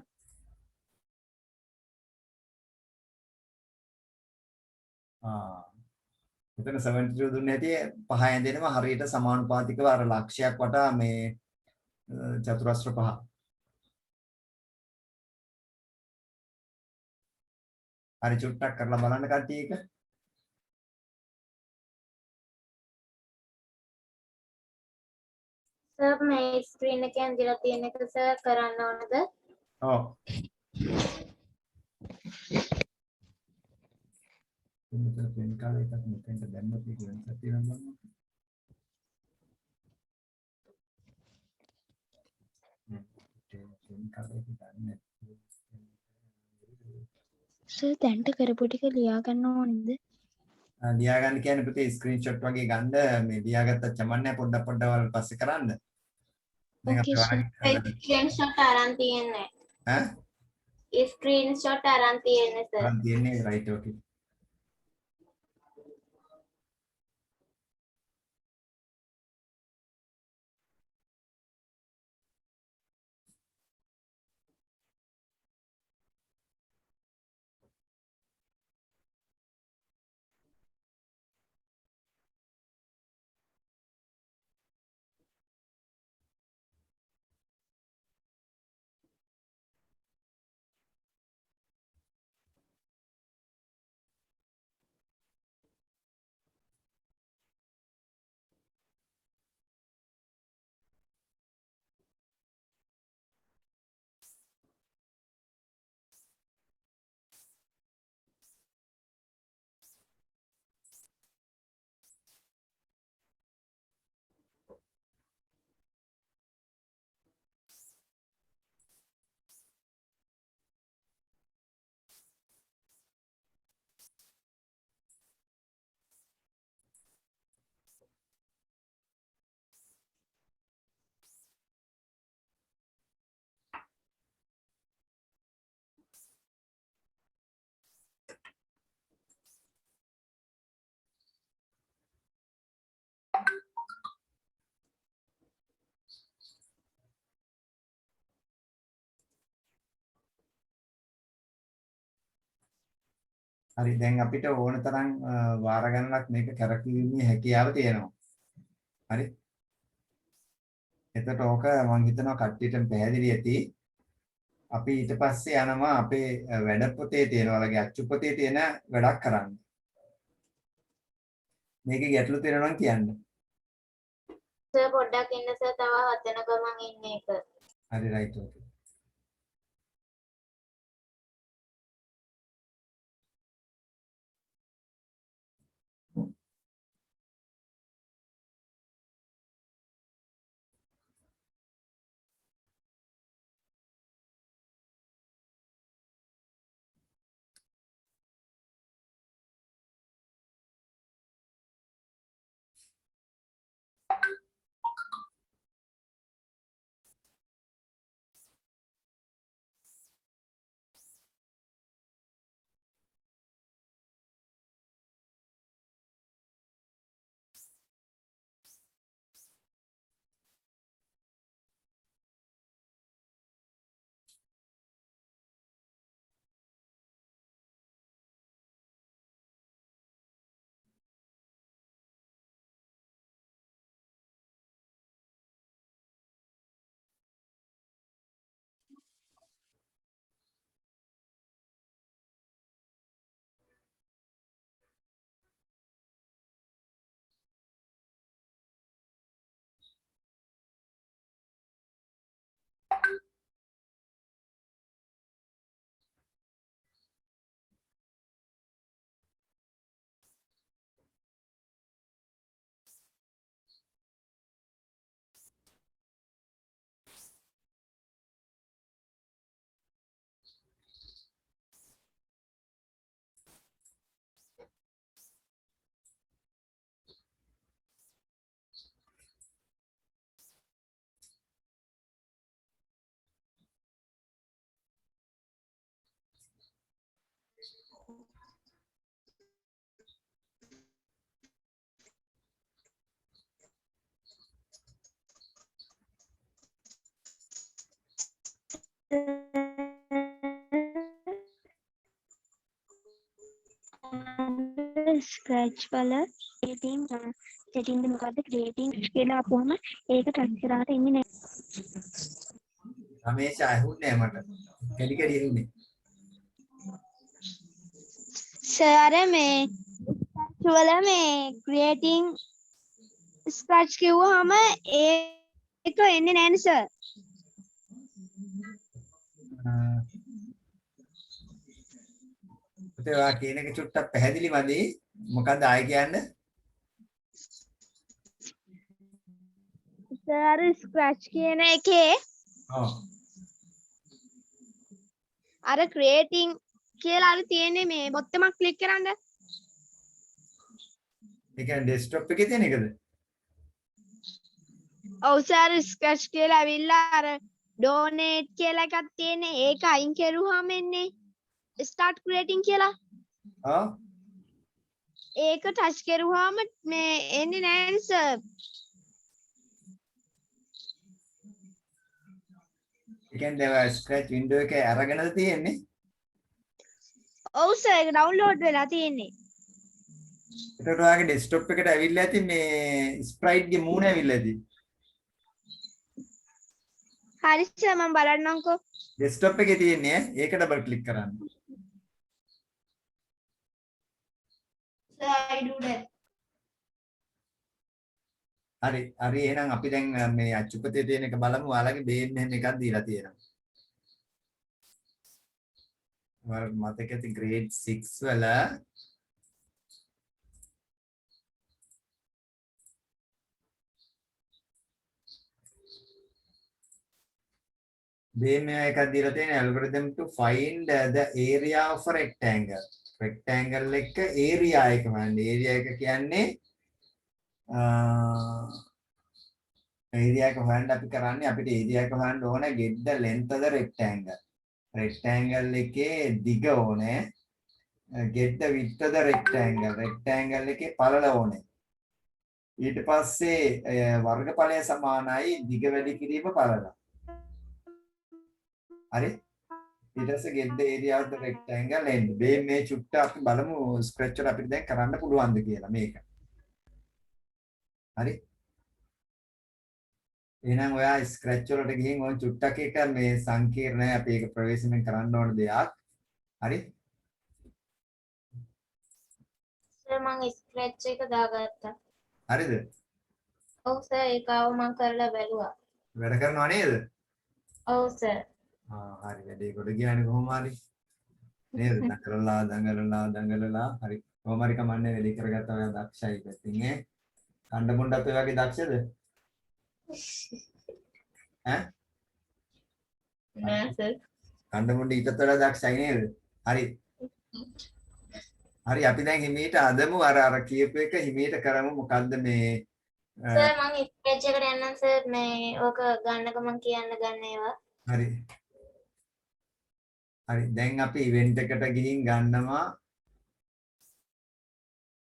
එතන 72 දුන්නේ නැති පහ ඇඳෙනවා හරියට සමානුපාතිකව අර ලක්ෂයක් වටා මේ චතුරස්‍ර පහ. හරි චුට්ටක් කරලා බලන්න කට්ටිය එක. සර් මේ ස්ක්‍රීන් එකේ ඇඳලා තියෙන එක සර් කරන්න ඕනද? ඔව්. මෙතන පෙන් කාලේ එකක් මෙතෙන්ට දැම්මත් ඒක වෙනසක් තියෙනවා බලන්න. පෙන් කාලේ එක ගන්න. සර් දැන්ට කරපු ටික ලියා ගන්න ඕනේද ලියා ගන්න කියන්නේ පුතේ ස්ක්‍රීන්ෂොට් වගේ ගන්න මේ ලියාගත්ත චමන්නේ පොඩ්ඩක් පොඩ්ඩක් වල පස්සේ කරන්න. දැන් අපි Okay, sir. ස්ක්‍රීන්ෂොට් අරන් තියෙන්නේ. ඈ ස්ක්‍රීන්ෂොට් අරන් තියෙන්නේ සර්. අරන් තියන්නේ රයිට් ඕකේ. හරි දැන් අපිට ඕන තරම් වාර ගණනක් මේක කරකිරීමේ හැකියාව තියෙනවා. හරි. එතකොට ඕක මම හිතනවා කට්ටියට පැහැදිලි ඇති. අපි ඊට පස්සේ යනවා අපේ වැඩ පොතේ තියෙන වලගේ අච්චු පොතේ තියෙන වැඩක් කරන්න. මේකේ ගැටලු තියෙනවා නම් කියන්න. සර් පොඩ්ඩක් ඉන්න සර් තව හදන ගමන් ඉන්නේ එක. හරි රයිට් ඕකේ. ස්ක්‍රැච් වල creating setting එක මොකද්ද creating කියලා අපුවම ඒක ටච් කරාට එන්නේ නැහැ. රමේෂ අහුන්නේ මට. කෙලි කෙලි ඉන්නේ. සර් මේ වල මේ creating scratch කිව්වහම ඒක එන්නේ නැහැ සර්. ඔයා කියන එක චුට්ටක් පැහැදිලි මදි. මොකද්ද ආයෙ කියන්නේ? සර් ස්ක්‍රැච් කියන එකේ ඔව්. අර creating කියලා අර තියෙන්නේ මේ බොත්තමක් ක්ලික් කරන්න. ඒ කියන්නේ ඩෙස්ක්ටොප් එකේ තියෙන එකද? ඔව් සර් ස්ක්‍රැච් කියලා ඇවිල්ලා අර donate කියලා එකක් තියෙන්නේ. ඒක අයින් කරුවාම එන්නේ start creating කියලා. ඔව්. ඒක ටච් කරුවාම මේ එන්නේ නැහැ සර්. ඒ කියන්නේ ස්ක්‍රැච් වින්ඩෝ එක අරගෙනද තියෙන්නේ? ඔව් සර් ඒක ඩවුන්ලෝඩ් වෙලා තියෙන්නේ. ඒකට ඔයාගේ ඩෙස්ක්ටොප් එකට ඇවිල්ලා ඇති මේ ස්ප්‍රයිට් ගේ මූණ ඇවිල්ලා ඇති. හරි සර් මම බලන්නම්කෝ. ඩෙස්ක්ටොප් එකේ තියෙන්නේ ඒක ඩබල් ක්ලික් කරන්න. Sir, I do that. හරි හරි එහෙනම් අපි දැන් මේ අච්චුපතේ තියෙන එක බලමු. ඔයාලගේ බේම් මෙහෙම එකක් දීලා තියෙනවා. ඔයාලට මතක ඇති grade 6 වල බේම් එකක් දීලා තියෙන algorithm to find the area of a rectangle. rectangle එක area එක මන්නේ. area එක කියන්නේ area එක හොයන්න අපි කරන්නේ අපිට area එක හොයන්න ඕනේ get the length of the rectangle. rectangle එකේ දිග ඕනේ. get the width of the rectangle. rectangle එකේ පළල ඕනේ. ඊට පස්සේ වර්ගඵලය සමානයි දිග වැඩි කිරීම පළල. හරි? ඊට පස්සේ get the area of the rectangle and මේ චුට්ට අපි බලමු ස්ක්‍රැච් එක අපිට දැන් කරන්න පුළුවන්ද කියලා මේක. හරි? එහෙනම් ඔයා ස්ක්‍රැච් වලට ගිහින් ওই චුට්ටක් එක මේ සංකීර්ණයි අපි ඒක ප්‍රවේශමෙන් කරන්න ඕන දෙයක්. හරි? Sir, මම ස්ක්‍රැච් එක දාගත්තා. හරිද? ඔව් සර් ඒක ආව මම කරලා බැලුවා. වැඩ කරනව නේද? ඔව් සර්. හරි වැඩේ කොට ගියානේ කොහොම හරි. නේද? දඟලලා හරි. කොහොම හරි කමන්නේ වැඩේ කරගත්තා ඔයා දක්ෂයි පැත්තෙන් ඈ. කණ්ඩ මොණ්ඩත් ඔය වගේ දක්ෂද? ඈ? නෑ සර්. කණ්ඩ මොණ්ඩ ඊටත් වඩා දක්ෂයි නේද? හරි. හරි අපි දැන් හිමීට අදමු අර කියපු එක හිමීට කරමු මොකද්ද මේ සර් මම ස්ක්‍රැච් එකට යන්නම් සර් මේ ඕක ගන්නක මම කියන්න ගන්න ඒවා. හරි. හරි දැන් අපි ඉවෙන්ට් එකට ගිහින් ගන්නවා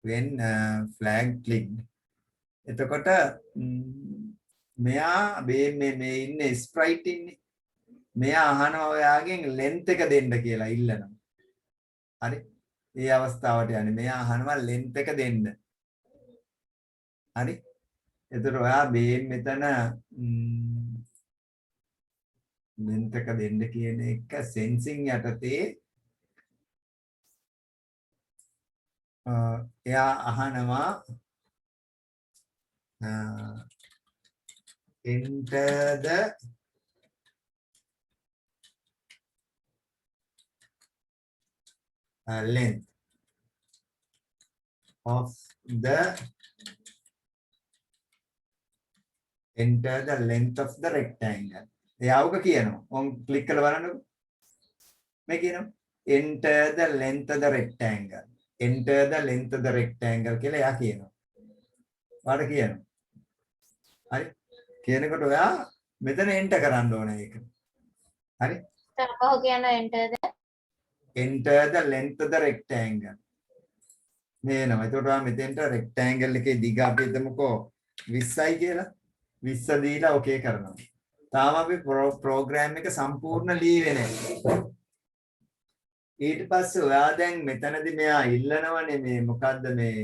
when flag clicked. එතකොට මෙයා මේ ඉන්නේ ස්ප්‍රයිට් ඉන්නේ. මෙයා අහනවා ඔයාගෙන් length එක දෙන්න කියලා ඉල්ලනවා. හරි. ඒ අවස්ථාවට යන්නේ මෙයා අහනවා length එක දෙන්න. හරි. එතකොට ඔයා බේම් මෙතන length එක දෙන්න කියන එක sensing යටතේ එයා අහනවා enter the length of the rectangle. එයාවක කියනවා. ඔන් ක්ලික් කරලා බලන්නකො. මේ කියනවා enter the length of the rectangle. enter the length of the rectangle කියලා එයා කියනවා. වාට කියනවා. හරි. කියනකොට ඔයා මෙතන enter කරන්න ඕනේ ඒක. හරි. සර් කොහොම කියනවා enter the length of the rectangle. නේනවා. එතකොට ඔයා මෙතෙන්ට rectangle එකේ දිග අපි හිතමුකෝ 20යි කියලා. 20 දීලා ඕකේ කරනවා. තාම අපි ප්‍රෝග්‍රෑම් එක සම්පූර්ණ ලියුවේ නැහැ. ඊට පස්සේ ඔයා දැන් මෙතනදී මෙයා ඉල්ලනවනේ මේ මොකද්ද මේ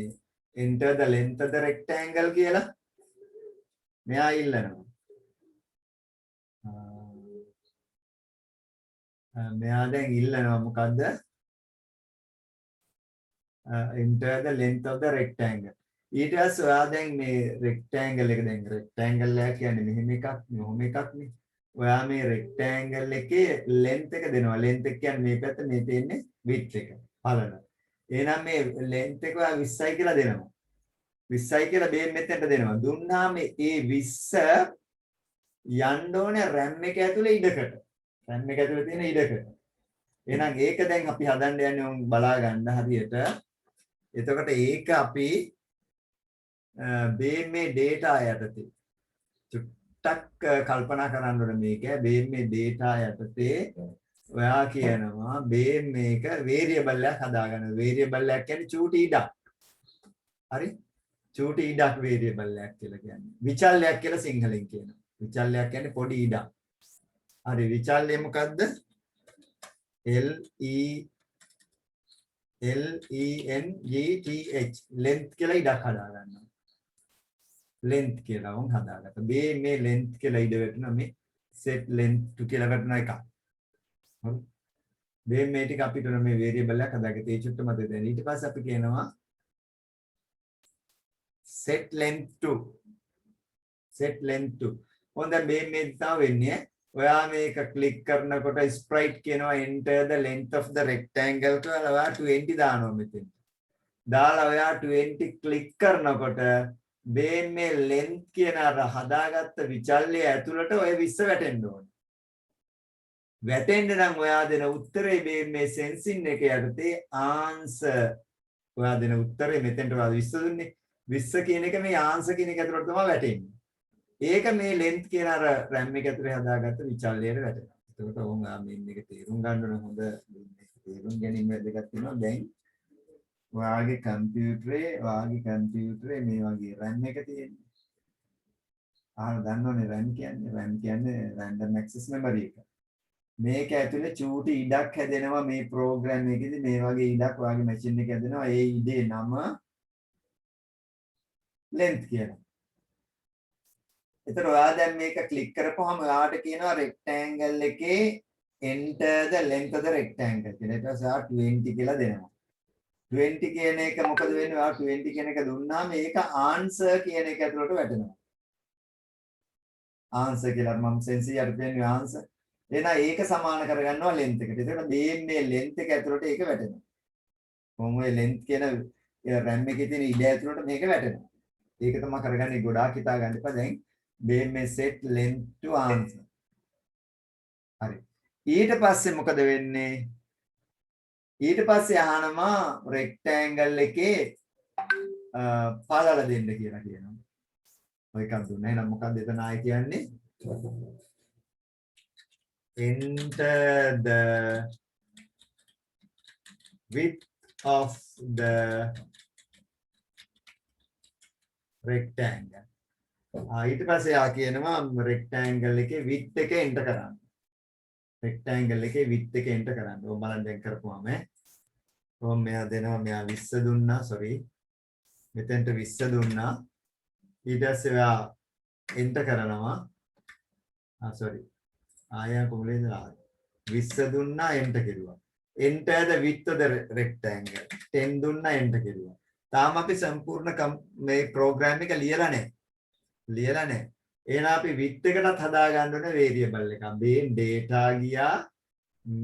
enter the length of the rectangle කියලා. මෙයා ඉල්ලනවා. මෙයා දැන් ඉල්ලනවා මොකද්ද? enter the length of the rectangle. ඊට පස්සේ ඔයා දැන් මේ rectangle එක දැන් rectangle එක කියන්නේ මෙහෙම එකක් මෙහෙම එකක් නේ. ඔයා මේ rectangle එකේ length එක දෙනවා. length එක කියන්නේ මේ පැත්ත මේ තියෙන්නේ width එක. පළල. එහෙනම් මේ length එක ඔයා 20යි කියලා දෙනවා. 20යි කියලා බේම් මෙතෙන්ට දෙනවා. දුන්නාම මේ 20 යන්න ඕනේ RAM එක ඇතුලේ ඉඩකට. RAM එක ඇතුලේ තියෙන ඉඩකට. එහෙනම් ඒක දැන් අපි හදන්න යන්නේ උන් බලා ගන්න හරියට. එතකොට ඒක අපි බේම් මේ data යටතේ චුට්ටක් කල්පනා කරන්න ඕනේ මේක. බේම් මේ data යටතේ ඔයා කියනවා බේම් මේක variable එකක් හදාගන්න. variable එකක් කියන්නේ චූටි ඉඩක්. හරි? චූටි ඉඩක් variable එකක් කියලා කියන්නේ. විචල්‍යයක් කියලා සිංහලෙන් කියනවා. විචල්‍යයක් කියන්නේ පොඩි ඉඩක්. හරි විචල්‍ය මොකද්ද? Length length කියලා ඉඩක් හදා ගන්නවා. length කියලා වුන් හදාගත්තා. මේ length කියලා ඉඩ වැටෙනවා මේ set length to කියලා වැටෙන එක. හරි. මේ ටික අපිට මේ variable එකක් හදාගත්තා. ඒ චුට්ට මතක තියාගන්න. ඊට පස්සේ අපි කියනවා set length to හොඳ මේ තමයි වෙන්නේ. ඔයා මේක ක්ලික් කරනකොට sprite කියනවා enter the length of the rectangle කියලා ඔයා 20 දානවා මෙතෙන්. දාලා ඔයා 20 ක්ලික් කරනකොට මේ length කියන අර හදාගත්ත විචල්‍ය ඇතුළට ඔය 20 වැටෙන්න ඕනේ. වැටෙන්න නම් ඔයා දෙන උත්තරේ මේ sensing එක යටතේ answer ඔයා දෙන උත්තරේ මෙතෙන්ට ඔයා 20 දුන්නේ. 20 කියන එක මේ answer කියන එක ඇතුළට තමයි වැටෙන්නේ. ඒක මේ length කියන අර RAM එක ඇතුලේ හදාගත්ත විචල්‍යයට වැටෙනවා. එතකොට ඕම් මේක තේරුම් ගන්න ඕන හොඳ තේරුම් ගැනීම වැදගත් වෙනවා. දැන් ඔයාගේ කම්පියුටරේ මේ වගේ RAM එක තියෙනවා. දන්නවනේ RAM කියන්නේ random access memory එක. මේක ඇතුලේ චූටි ඉඩක් හැදෙනවා මේ ප්‍රෝග්‍රෑම් එකේදී මේ වගේ ඉඩක් ඔයාගේ මැෂින් එකේ හැදෙනවා. ඒ ඉඩේ නම length කියලා. එතකොට ඔයා දැන් මේක ක්ලික් කරපුවාම ඔයාට කියනවා rectangle එකේ enter the length of the rectangle කියලා. ඊට පස්සේ ඔයා 20 කියලා දෙනවා. 20 කියන එක මොකද වෙන්නේ? ඔයා 20 කියන එක දුන්නාම මේක answer කියන එක ඇතුළට වැටෙනවා. answer කියලා මම sense යට දෙන්නේ answer. එහෙනම් ඒක සමාන කරගන්නවා length එකට. එතකොට මේ length එක ඇතුළට ඒක වැටෙනවා. කොහොම ඔය length කියන RAM එකේ තියෙන ඉඩ ඇතුළට මේක වැටෙනවා. ඒක තමයි කරගන්නේ ගොඩාක් හිතා ගන්න එපා. දැන් මේ set length to answer. හරි. ඊට පස්සේ මොකද වෙන්නේ? ඊට පස්සේ අහනවා rectangle එකේ පළල දෙන්න කියලා කියනවා. ඔය එකක් දුන්නා. එහෙනම් මොකක්ද එතන ආයි කියන්නේ? Enter the width of the rectangle. ඊට පස්සේ ආ කියනවා rectangle එකේ width එක enter කරන්න. rectangle එකේ width එක enter කරන්න. ඔය බලන්න දැන් කරපුවාම කොහොම මෙයා දෙනවා මෙයා 20 දුන්නා sorry. මෙතෙන්ට 20 දුන්නා. ඊට පස්සේ ඔයා enter කරනවා. sorry. ආයෙ කොහොමද 20 දුන්නා enter කෙරුවා. enter the width of the rectangle. 10 දුන්නා enter කෙරුවා. තාම අපි සම්පූර්ණ මේ ප්‍රෝග්‍රෑම් එක ලියලා නැහැ. එහෙනම් අපි width එකටත් හදා ගන්න ඕනේ variable එකක්. මේ data ගියා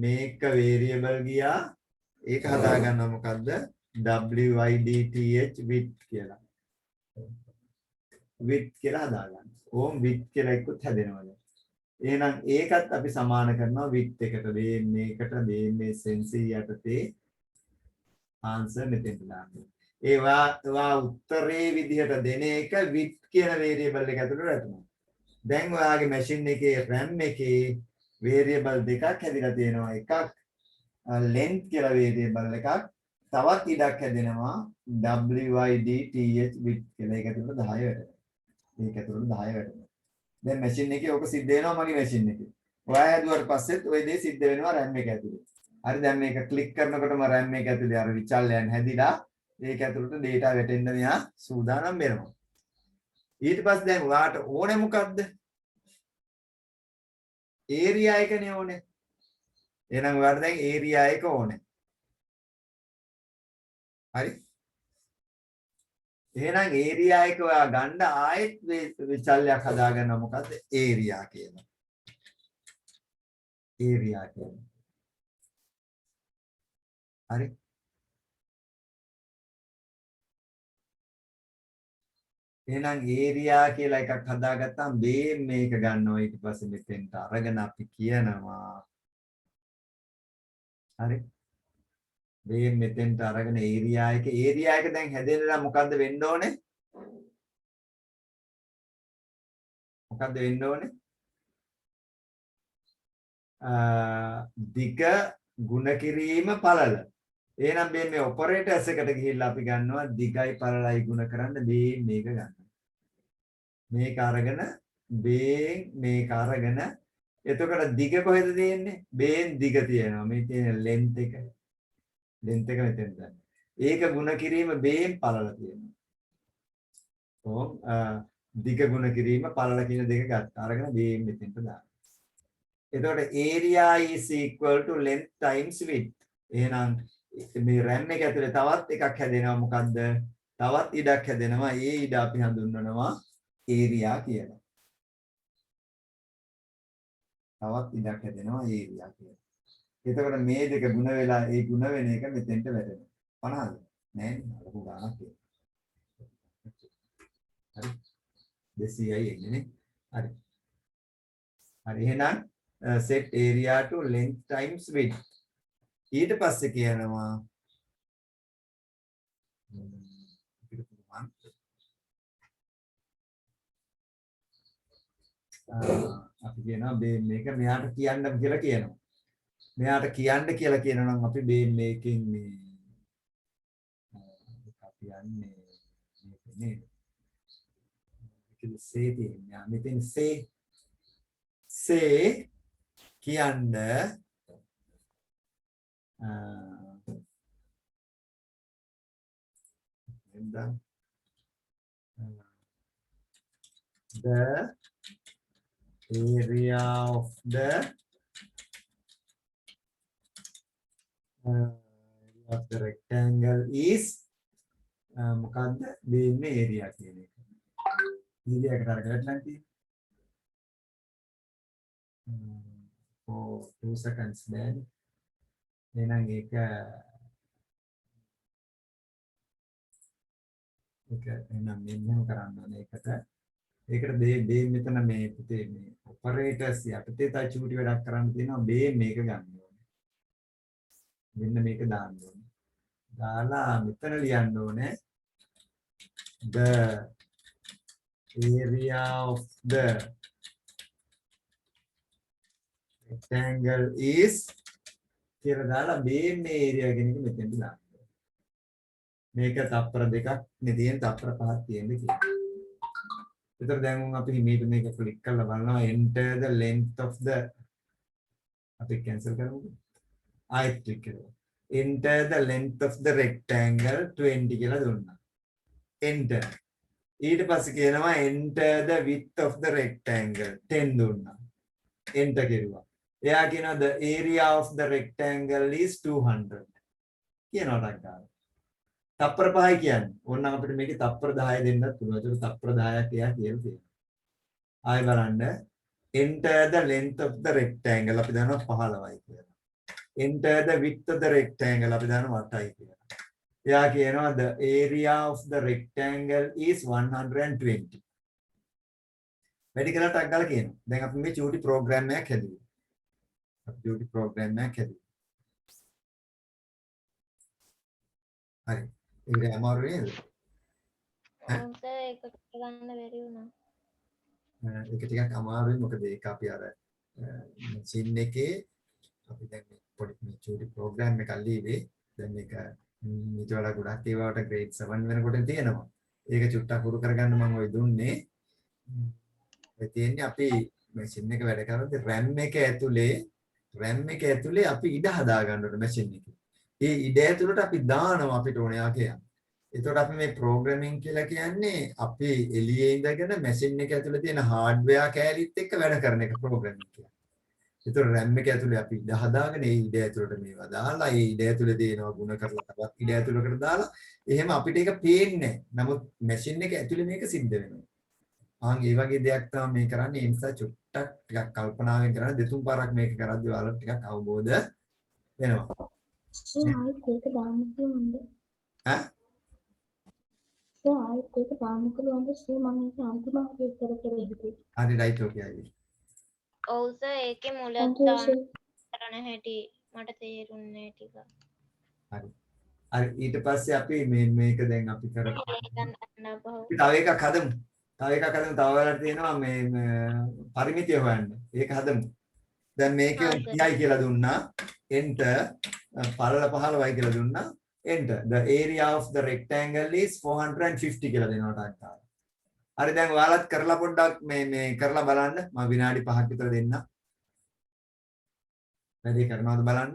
make variable ගියා. ඒක හදා ගන්නවා මොකද්ද? width width කියලා. width කියලා හදා ගන්න. ඕම් width කියලා එකකුත් හැදෙනවා. එහෙනම් ඒකත් අපි සමාන කරනවා width එකට. මේකට මේ sense යටතේ answer මෙතෙන්ට දාන්න. ඒවා උත්තරේ විදිහට දෙන එක width කියන variable එක ඇතුළට වැටෙනවා. දැන් ඔයාගේ machine එකේ RAM එකේ variable දෙකක් හැදිලා තියෙනවා. එකක් length කියලා variable එකක්. තවත් ඉඩක් හැදෙනවා width width කියලා. ඒක ඇතුළට 10 වැටෙනවා. දැන් machine එකේ ඕක සිද්ධ වෙනවා මගේ machine එකේ. ඔයා හැදුවාට පස්සෙත් ওই දේ සිද්ධ වෙනවා RAM එක ඇතුලේ. හරි දැන් මේක ක්ලික් කරනකොටම RAM එක ඇතුලේ අර විචල්යන් හැදිලා ඒක ඇතුළට data වැටෙන්න මෙහා සූදානම් වෙනවා. ඊට පස්සේ දැන් ඔයාට ඕනේ මොකද්ද? area එකනේ ඕනේ. එහෙනම් ඔයාලට දැන් area එක ඕනේ. හරි. එහෙනම් area එක ඔයා ගන්න ආයෙත් විචල්යක් හදාගන්න මොකද්ද? area කියලා. area කියලා. හරි. එහෙනම් area කියලා එකක් හදාගත්තාම මේක ගන්නවා ඊට පස්සේ මෙතෙන්ට අරගෙන අපි කියනවා හරි මෙතෙන්ට අරගෙන area එක දැන් හැදෙන්නලා මොකද්ද වෙන්න ඕනේ දිග ගුණ කිරීම පළල එහෙනම් මේ ඔපරේටර්ස් එකට ගිහිල්ලා අපි ගන්නවා දිගයි පළලයි ගුණ කරන්න මේක ගන්න මේක අරගෙන මේක අරගෙන එතකොට දිග කොහෙද තියෙන්නේ බේන් දිග තියෙනවා මේ තියෙන ලෙන්ත් එක මෙතෙන් ගන්න ඒක ගුණ කිරීම බේන් පළල තියෙනවා දිග ගුණ කිරීම පළල කියන දෙක ගත්තා අරගෙන බේන් මෙතෙන්ට දාන්න එතකොට area is equal to length times width එහෙනම් මේ RAM එක ඇතුලේ තවත් එකක් හැදෙනවා මොකද්ද තවත් ඉඩක් හැදෙනවා ඒ ඉඩ අපි හඳුන්වනවා area කියලා. තවත් ඉඩක් හැදෙනවා area කියලා. එතකොට මේ දෙක ಗುಣ වෙලා ඒ ಗುಣ වෙන එක මෙතෙන්ට වැටෙනවා. 50ද? නෑ නේ ලොකු ගාණක් තියෙනවා. හරි. 200යි එන්නේ නේ. හරි. හරි එහෙනම් set area to length times width. ඊට පස්සේ කියනවා අපි කියනවා බේම් මේක මෙයාට කියන්න කියලා කියනවා. මෙයාට කියන්න කියලා කියනවා නම් අපි බේම් මේකෙන් මේ අපි යන්නේ මේකනේ. ඒක say තියෙනවා. මෙතෙන් say කියන්න the area of the rectangle is මොකද්ද මේ area කියන එක. area එකට අරගෙන for 2 seconds then එහෙනම් ඒක එහෙනම් මෙන්න කරන්න ඕනේ ඒකට මෙතන මේ පුතේ මේ ඔපරේටර්ස් යටතේ තව චූටි වැඩක් කරන්න තියෙනවා මේක ගන්න ඕනේ. මෙන්න මේක දාන්න ඕනේ. දාලා මෙතන ලියන්න ඕනේ the area of the rectangle is කියලා දාලා මේ ඒරියා කෙනෙක් මෙතෙන්ට දාන්න. මේක තප්පර දෙකක් නේ තියෙන තප්පර පහක් තියෙන්නේ කියලා. ඒතර දැන් අපි මේක ක්ලික් කරලා බලනවා enter the length of the අපි cancel කරමුද? ආයෙත් ක්ලික් කරනවා. enter the length of the rectangle 20 කියලා දුන්නා. enter. ඊට පස්සේ කියනවා enter the width of the rectangle 10 දුන්නා. enter කරුවා. එයා කියනවා the area of the rectangle is 200 කියනවා ටක්කාර. තප්පර 5යි කියන්නේ. ඕනනම් අපිට මේකේ තප්පර 10 දෙන්නත් පුළුවන්. ඒක තප්පර 10ක් එයා කියලා තියෙනවා. ආයෙ බලන්න enter the length of the rectangle අපි දානවා 15යි කියලා. enter the width of the rectangle අපි දානවා 8යි කියලා. එයා කියනවා the area of the rectangle is 120. වැඩි කරලා ටක් ගාලා කියනවා. දැන් අපි මේ චූටි ප්‍රෝග්‍රෑම් එකක් හැදුවා. අපි ප්‍රෝග්‍රෑම් එකක් හැදුවා. හරි. ඒක අමාරු නේද? ඒක ගන්න බැරි වුණා. ඒක ටිකක් අමාරුයි මොකද ඒක අපි අර මැෂින් එකේ අපි දැන් මේ පොඩි මේ චූටි ප්‍රෝග්‍රෑම් එකක් ලියවේ. දැන් මේක ඊට වඩා ගොඩක් ඒවාට grade 7 වෙනකොට තියෙනවා. ඒක චුට්ටක් හුරු කරගන්න මම ඔය දුන්නේ. ඒ තියෙන්නේ අපි මැෂින් එක වැඩ කරද්දී RAM එක ඇතුලේ RAM එක ඇතුලේ අපි ඉඩ හදා ගන්න ඕනේ මැෂින් එකේ. ඒ ඉඩ ඇතුළට අපි දානවා අපිට ඕනේ ආකේ. එතකොට අපි මේ ප්‍රෝග්‍රෑමින් කියලා කියන්නේ අපි එළියේ ඉඳගෙන මැෂින් එක ඇතුලේ තියෙන හાર્ඩ්වෙයාර් කෑලිත් එක්ක වැඩ කරන එක ප්‍රෝග්‍රෑමින් කියන්නේ. ඒතර RAM එක ඇතුලේ අපි ඉඩ හදාගෙන ඒ ඉඩ ඇතුලට මේවා දාලා ඒ ඉඩ ඇතුලේ තියෙනවා ಗುಣ කරලා තවත් ඉඩ ඇතුලකට දාලා එහෙම අපිට ඒක පේන්නේ නැහැ. නමුත් මැෂින් එක ඇතුලේ මේක සිද්ධ වෙනවා. ඒ වගේ දෙයක් තමයි මේ කරන්නේ. ඒ නිසා චුට්ටක් ටිකක් කල්පනාවෙන් කරලා දෙතුන් පාරක් මේක කරද්දී ඔයාලට ටිකක් අවබෝධ වෙනවා. ආයෙත් ඒක දාන්න පුළුවන්ද? ඈ? ආයෙත් ඒක දාන්න පුළුවන්ද? මම ඒක අන්තිම හරියට කර හිටියේ. හරි රයිට් ඕකේ ආයි. ඔව් සර් ඒකේ මුලක් Thank you, දාන්න sir. කරන හැටි මට තේරුන්නේ ටික. හරි. හරි ඊට පස්සේ අපි මේක දැන් අපි කරමු. ඒක ගන්න බහුව. අපි තව එකක් හදමු. තව වෙලාවට තියෙනවා මේ පරිමිතිය හොයන්න. ඒක හදමු. දැන් මේකේ 30යි කියලා දුන්නා. enter පළල 15යි කියලා දුන්නා. enter the area of the rectangle is 450 කියලා දෙනවා ටක් ගාලා. හරි දැන් ඔයාලත් කරලා පොඩ්ඩක් මේ කරලා බලන්න. මම විනාඩි 5ක් විතර දෙන්න. වැඩි කරනවද බලන්න.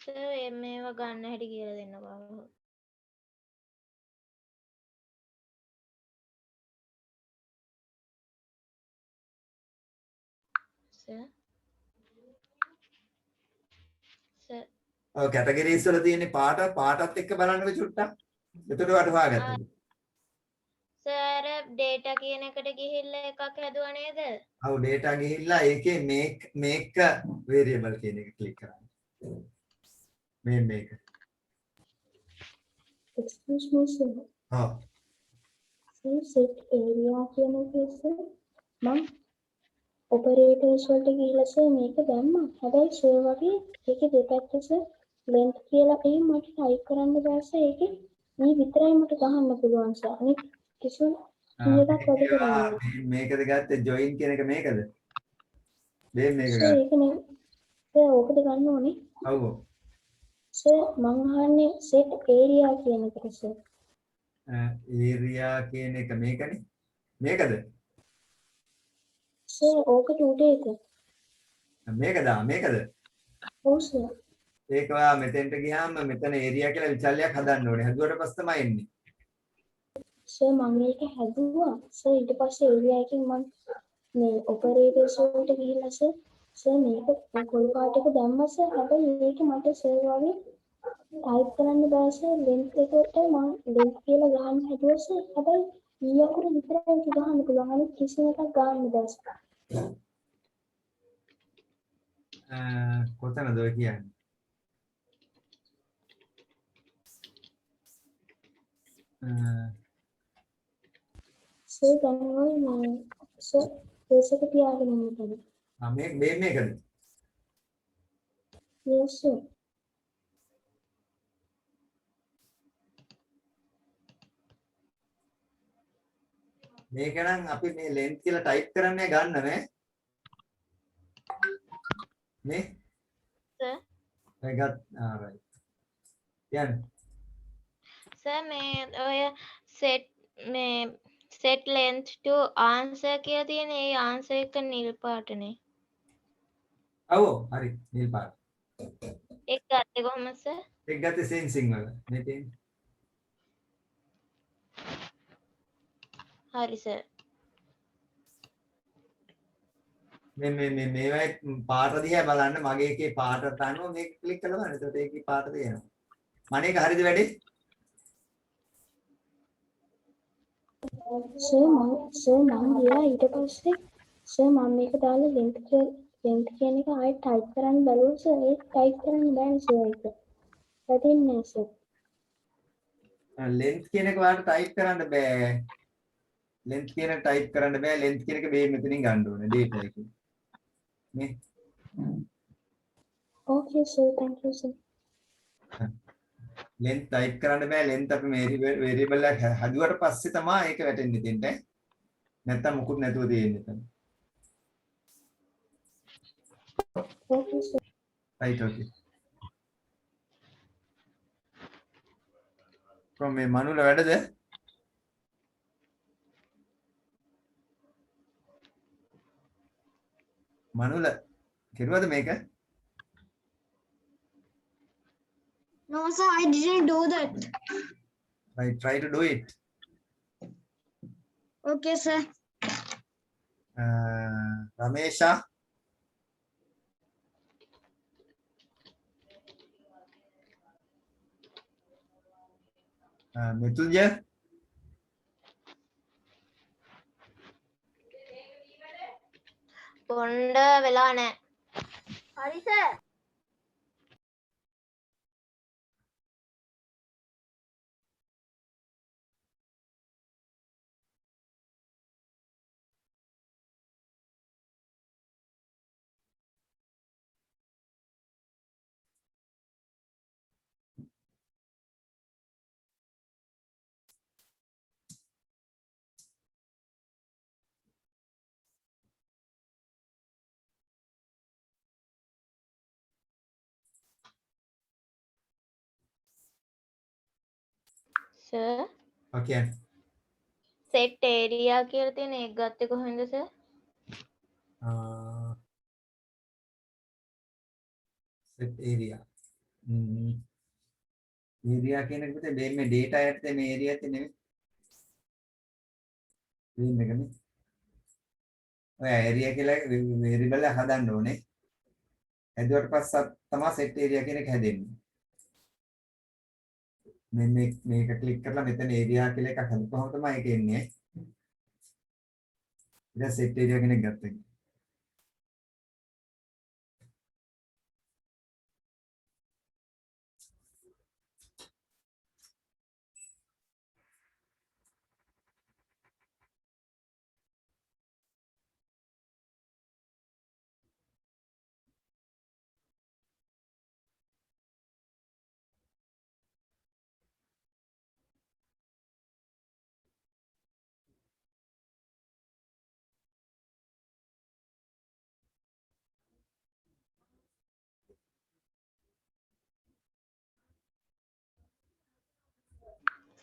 සර් මේවා ගන්න හැටි කියලා දෙන්න බහුව. සර් ඔව් කැටගරිස් වල තියෙන පාටත් එක්ක බලන්නකො චුට්ටක්. එතකොට වට හොයාගත්තා. සර් data කියන එකට ගිහිල්ලා එකක් හැදුවා නේද? ඔව් data ගිහිල්ලා ඒකේ make variable කියන එක ක්ලික් කරන්න. මේක. Excuse me, sir. ඔව්. set area කියන එකේ sir මම operators වලට ගිහිල්ලා sir මේක දැම්මා. හැබැයි sir වගේ ඒකේ දෙපැත්තේ sir length කියලා එහෙම මට type කරන්න බෑ sir. ඒකේ මේ විතරයි මට ගහන්න පුළුවන් sir. අනිත් කිසිම කීයක් වැඩ කරන්නේ මේකද ගත්තේ join කියන එක මේකද? මේක sir ගන්න. ඒක නේ sir ඕකද ගන්න ඕනේ. ඔව්. sir මං අහන්නේ set area කියන එකට sir. area කියන එක මේකනේ. මේකද? sir ඕකට උඩ එක. මේකද? ඔව් sir. ඒක ඔයා මෙතෙන්ට ගියාම මෙතන area කියලා විචල්යක් හදන්න ඕනේ. හදුවට පස්සේ තමයි එන්නේ. sir මම මේක හැදුවා. sir ඊට පස්සේ area එකෙන් මම මේ operators වලට ගිහිල්ලා sir මේක කොළ පාට එක දැම්මා sir. හැබැයි මේක මට sir වගේ type කරන්න බෑ sir. length එකට මම length කියලා ගහන්න හැදුවා sir. හැබැයි ඊ අකුර විතරයි ඒක ගහන්න පුළුවන්. අනිත් කිසිම එකක් ගහන්න බෑ sir. කොතනද ඔය කියන්නේ? sir දැන් ඔය මේ sir මේක තියාගෙන ඉන්නකද? මේකද? yes sir. මේක නම් අපි මේ length කියලා type කරන්නේ ගන්න නේ. නේ? Sir I got right. යන්න. සර් මේ ඔය set length to answer කියලා තියෙන ඒ answer එක නිල් පාටනේ. ඔව් හරි නිල් පාට. ඒක ගත්තේ කොහොමද සර්? ඒක ගත්තේ sensing වල. මේ තියෙන්නේ. හරි සර්. මේවයි පාට දිහා බලන්න මගේ එකේ පාටට අනුව මේක ක්ලික් කරලා බලන්න. එතකොට ඒකේ පාට තියෙනවා. මණේක හරිද වැඩේ? sir මම ගියා ඊට පස්සේ sir මම මේක දාලා length කියන එක ආයෙත් type කරන්න බැලුවා sir. ඒක type කරන්න බෑනේ sir ඒක. වැටෙන්නේ නැහැ sir. length කියන එක ඔයාලට type කරන්න බෑ. length කියන එක type කරන්න බෑ. length කියන එක මේ මෙතනින් ගන්න ඕනේ data එකේ. නේ? okay sir, thank you sir. length type කරන්න බෑ. length අපි මේ variable එක හදුවට පස්සේ තමයි ඒක වැටෙන්නේ දෙන්න. නැත්තම් මුකුත් නැතුව තියෙන්නේ එතන. okay sir. right okay. from මේ මනුල වැඩද? මනුල කෙරුවද මේක? No, sir, I didn't do that. Right, try to do it. Okay, sir. Ramesha? Mitulja? පොණ්ඩ වෙලා නැහැ. හරි sir. Sir Okay. Set area කියලා තියෙන එක ගත්තේ කොහෙන්ද සර්? Set area. Area කියන එක පුතේ මේ data එකත් මේ area එකත් නෙමෙයි. මේ මේකනේ. ඔය area කියලා variable එක හදන්න ඕනේ. හැදුවට පස්සේ තමයි set area කියන එක හැදෙන්නේ. මේක ක්ලික් කරලා මෙතන area කියලා එකක් හදපුවම තමයි ඒක එන්නේ. ඊට set area කෙනෙක් ගත්තා.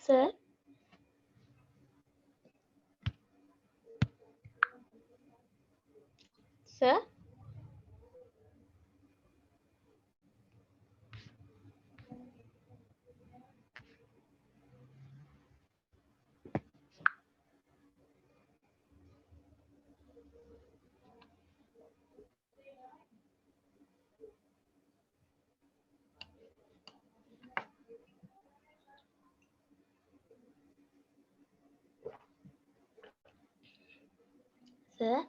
Sir sir sir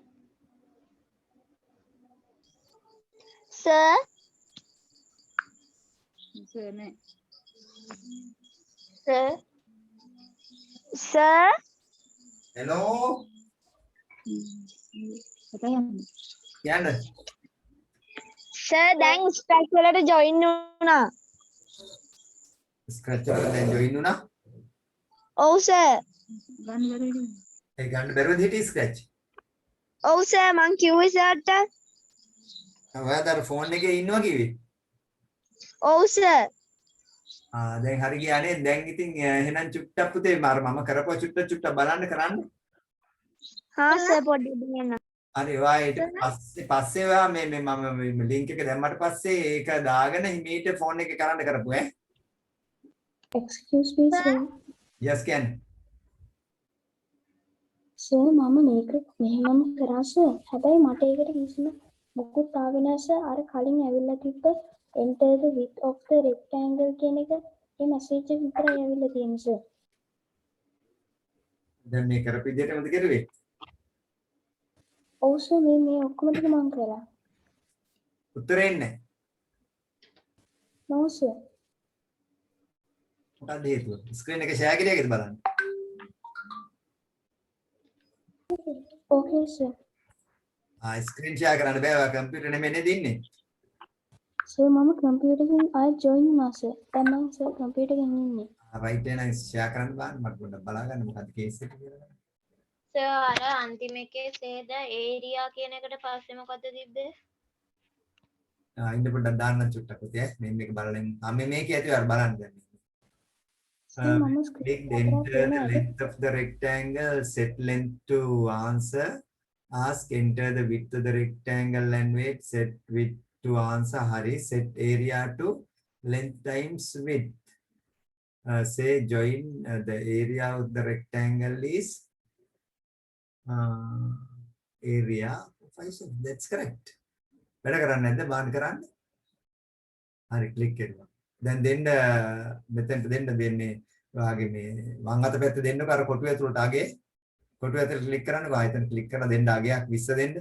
sir sir sir Hello. කියන්න. සර් දැන් ස්ටැක් වලට ජොයින් වුණා. Scratch එක දැන් join වුණා. ඔව් සර්. ඒ ගන්න බැරුවද හිටියේ scratch? ඔව් සර් මං කිව්වේ සර්ට. ඔයාද අර ෆෝන් එකේ ඉන්නවා කිව්වේ? ඔව් සර්. දැන් හරි ගියානේ. දැන් ඉතින් එහෙනම් චුට්ටක් පුතේ මම කරපුවා චුට්ට බලන්න කරන්න. හා සර් පොඩ්ඩක් දෙන්න. හරි ඔයා ඊට පස්සේ ඔයා මේ මම link එක දැම්මට පස්සේ ඒක දාගෙන හිමීට ෆෝන් එකේ කරන්න කරපු ඈ. Excuse me, sir. Yes can. Sir මම මේක මෙහෙමම කරා සර්. හැබැයි මට ඒකට කිසිම මොකුත් ආවේ නැහැ සර්. අර කලින් ඇවිල්ලා තිබ්බ enter the width of the rectangle කියන එක ඒ මැසේජ් එක විතරයි ඇවිල්ලා තියෙන්නේ සර්. දැන් මේ කරපු විදිහටමද කරුවේ? ඔව් සර් මේ ඔක්කොම ටික මම කරා. උත්තරේ එන්නේ නෝ සර්. මොකක්ද හේතුව? ස්ක්‍රීන් එක ෂෙයා කරේකද බලන්න. ඕකේ සර්. ස්ක්‍රීන් ෂෙයා කරන්න බෑ. ඔයා කම්පියුටර් නෙමෙයි නේද ඉන්නේ? සර් මම කම්පියුටර් එකෙන් ආයෙ ජොයින් වුණා සර්. දැන් මම සර් කම්පියුටර් එකෙන් ඉන්නේ. රයිට් එහෙනම් ෂෙයා කරන්න බලන්න මට පොඩ්ඩක් බලා ගන්න මොකක්ද කේස් එක කියලා. සර් අර අන්තිම එකේ සේද ඒරියා කියන එකට පස්සේ මොකද තිබ්බේ? ඉන්න පොඩ්ඩක් දාන්න චුට්ටක් පුතේ. මේක බලන්න. මේකේ ඇතුලේ අර බලන්න දැන්. මම Click enter the length of the rectangle, set length to answer, Ask, enter the width of the rectangle and wait. Set width to answer. Hari. Set area to length times width. Say join the area of the rectangle is area. That's correct. වැඩ කරන්නේ නැද්ද? බාන් කරන්න. හරි ක්ලික් කරනවා. දැන් දෙන්න මෙතෙන්ට දෙන්නේ ඔයාගේ මේ වම් අත පැත්ත දෙන්නකො අර කොටුව ඇතුළට අගේ කොටුව ඇතුළට ක්ලික් කරන්නකො ආයතන ක්ලික් කරලා දෙන්න අගයක් 20 දෙන්න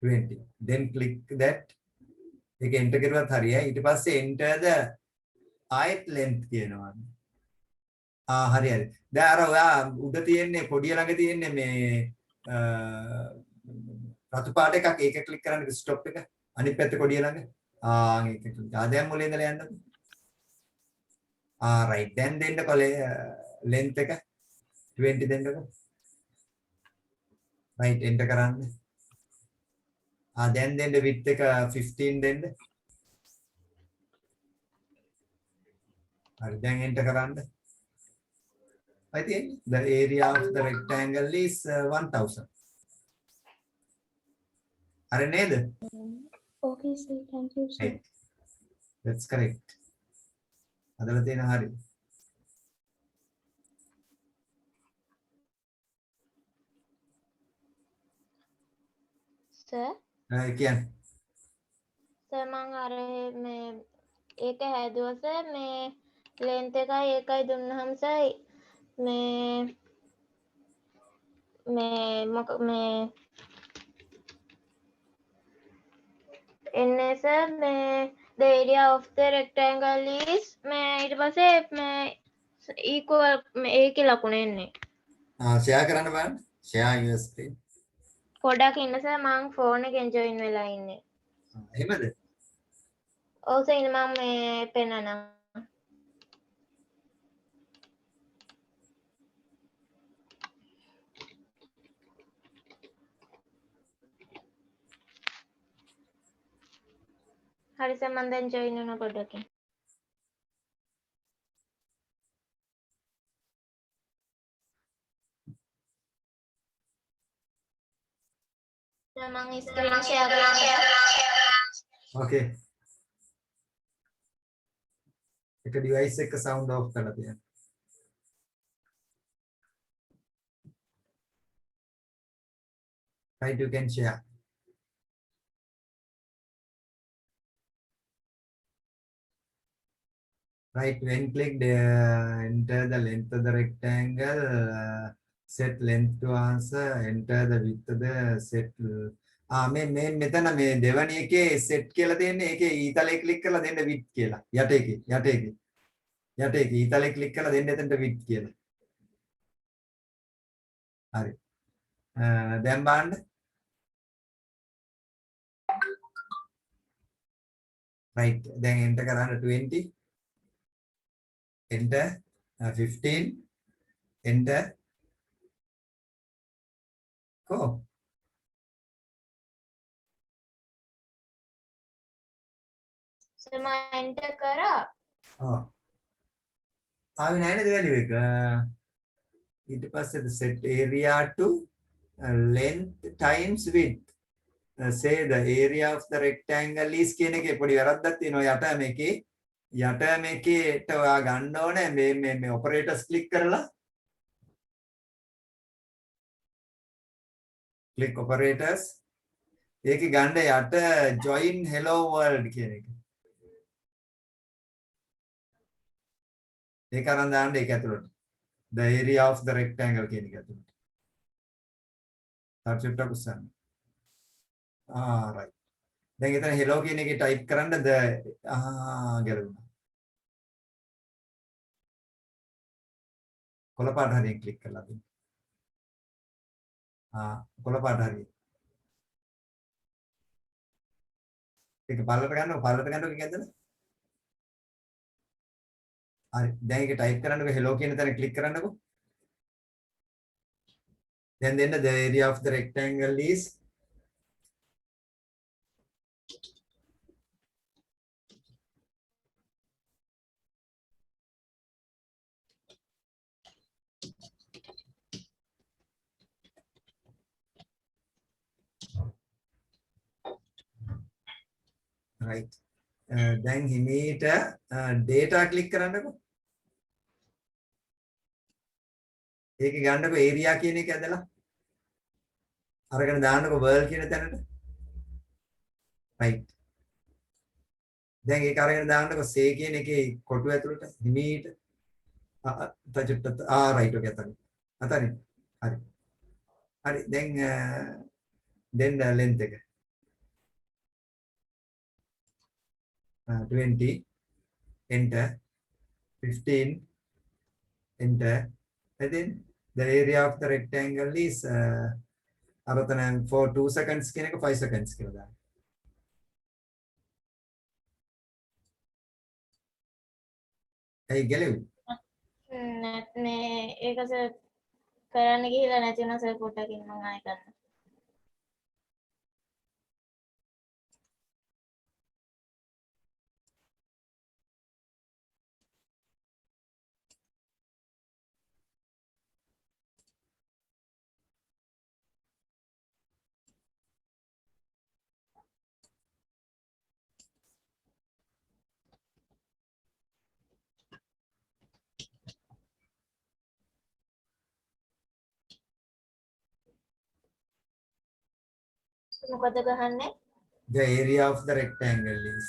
20 then click that ඒක enter කරුවත් හරියයි ඊට පස්සේ enter the height length කියනවා හරි හරි දැන් අර ඔයා උඩ තියෙන්නේ පොඩිය ළඟ තියෙන්නේ මේ රතු පාට එකක් ඒක ක්ලික් කරන්න ස්ටොප් එක අනිත් පැත්තේ කොඩිය ළඟ ඒක ක්ලික් දැන් මුලින් ඉඳලා යන්නකො right then දෙන්නකො length එක 20 දෙන්නකො right enter කරන්න then දෙන්න width එක 15 දෙන්න හරි දැන් enter කරන්න I think the area of the rectangle is 1000 Are ned? Okay, sir. Thank you, sir. Right. That's correct. Adala tena hari. Sir Kian. Sir මං අර මේ ඒක හැදුවා සර් මේ ලෙන්ත් එකයි ඒකයි දුන්නාම සර් මේ එන්නේ සර් මේ the area of the rectangle is මේ ඊට පස්සේ මේ equal ඒකේ ලකුණ එන්නේ Share කරන්න බලන්න. Share your screen. පොඩක් ඉන්න සර් මං ෆෝන් එකෙන් ජොයින් වෙලා ඉන්නේ එහෙමද? ඔව් සර් ඉන්න මම මේ පෙන්නනවා හරි සර් මම දැන් ජොයින් වෙනවා පොඩ්ඩකින් සර් මම ස්ක්‍රීන් ෂෙයා කරනවා Okay. එක device එක sound off කරලා තියන්න. Right, you can share. Right, when clicked, enter the length of the rectangle, set length to answer, enter the width of the set. මේ මෙතන මේ දෙවැනි එකේ set කියලා දෙන්නේ ඒකේ ඊතලේ ක්ලික් කරලා දෙන්න width කියලා. යට එකේ ඊතලේ ක්ලික් කරලා දෙන්න එතනට width කියලා. හරි. දැන් බලන්න. Right, දැන් enter කරන්න 20. Enter 15 enter go සර් මම එන්ටර් කරා ආවේ නැහැ නේද වැලියු එක ඊට පස්සේ set area to length times width say the area of the rectangle is කියන එකේ පොඩි වැරද්දක් තියෙනවා යට මේකේට ඔයා ගන්න ඕනේ මේ operators click කරලා click operators ඒකේ ගන්න යට join hello world කියන එක ඒක අරන් දාන්න ඒක ඇතුළට the area of the rectangle කියන එක ඇතුළට subject එක උස්සන්න right දැන් එතන hello කියන එකේ type කරන්න the ගැලුණා කොළ පාට හරියෙන් click කරලා දෙන්න කොළ පාට හරිය ඒක පල්ලට ගන්නකො කියද්දද හරි දැන් ඒක type කරන්නකො hello කියන තැන click කරන්නකො දැන් දෙන්න the area of the rectangle is right දැන් හිමීට data click කරන්නකෝ ඒකේ ගන්නකෝ area කියන එක ඇදලා අරගෙන දාන්නකෝ world කියන තැනට right දැන් ඒක අරගෙන දාන්නකෝ say කියන එකේ කොටුව ඇතුළට හිමීට right okay අතරින් හරි හරි then length එක 20 enter 15 enter and then the area of the rectangle is for 2 seconds කියන එක 5 seconds කියලා දාන්න. ඒ ගැලෙවි. මේ ඒක සර් කරන්න ගිහිල්ලා නැති වුණා සර් පොඩ්ඩකින් මම ආයෙ කරනවා. මොකද ගහන්නේ? The area of the rectangle is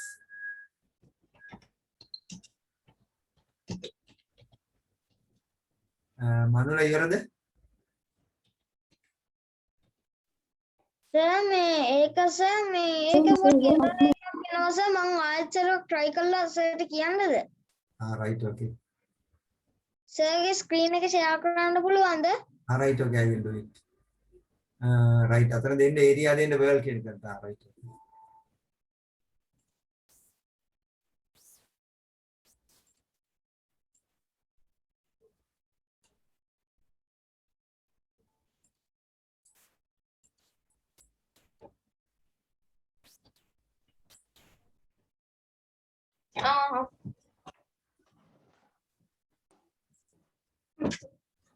Manula ඉවරද? සර් මේ ඒක සර් මේ ඒක පොඩි error එකක් එනවා සර් මම ආයෙත් try කරලා සර්ට කියන්නද? right okay. සර්ගේ ස්ක්‍රීන් එක share කරන්න පුළුවන්ද? right okay I will do it. right අතන දෙන්න area දෙන්න world කියන එකට right okay.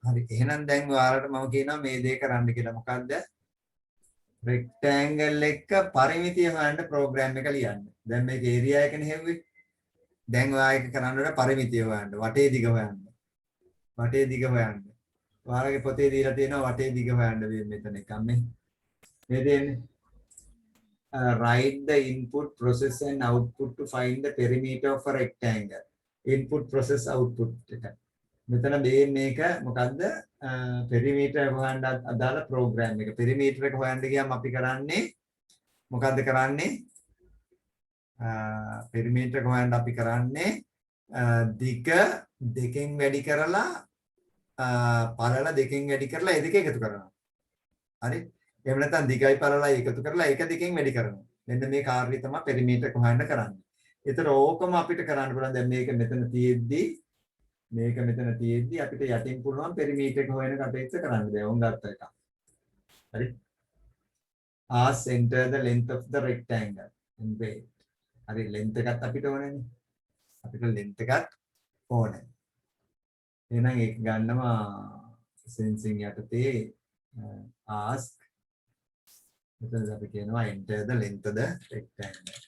හරි එහෙනම් දැන් ඔයාලට මම කියනවා මේ දේ කරන්න කියලා. මොකද්ද? rectangle එක පරිමිතිය හොයන්න ප්‍රෝග්‍රෑම් එක ලියන්න. දැන් මේක area එකනේ හෙව්වේ. දැන් ඔයා එක කරන්න ඕන පරිමිතිය හොයන්න. වටේ දිග හොයන්න. වටේ දිග හොයන්න. ඔයාලගේ පොතේ දීලා තියෙනවා වටේ දිග හොයන්න මෙතන එකක් නේ. මේ දෙන්නේ. Write the input, process and output to find the perimeter of a rectangle. Input, process, output එක. මෙතන මේක මොකද්ද පෙරිමීටර් හොයන්න අදාළ ප්‍රෝග්‍රෑම් එක. පෙරිමීටර් එක හොයන්න ගියාම අපි කරන්නේ මොකද්ද කරන්නේ? පෙරිමීටර් එක හොයන්න අපි කරන්නේ දිග දෙකෙන් වැඩි කරලා පළල දෙකෙන් වැඩි කරලා ඒ දෙක එකතු කරනවා. හරි? එහෙම නැත්නම් දිගයි පළලයි එකතු කරලා ඒක දෙකෙන් වැඩි කරනවා. මෙන්න මේ කාර්යය තමයි පෙරිමීටර් එක හොයන්න කරන්නේ. ඒතර ඕකම අපිට කරන්න පුළුවන්. දැන් මේක මෙතන තියෙද්දි අපිට යටින් පුළුවන් පෙරිමීටර් එක හොයන කටයුත්ත කරන්න. දැන් උන් ගත්ත එක. හරි? Ask enter the length of the rectangle and wait. හරි length එකත් අපිට ඕනනේ. අපිට length එකත් ඕනේ. එහෙනම් ඒක ගන්නවා sensing යටතේ ask මෙතන අපි කියනවා enter the length of the rectangle.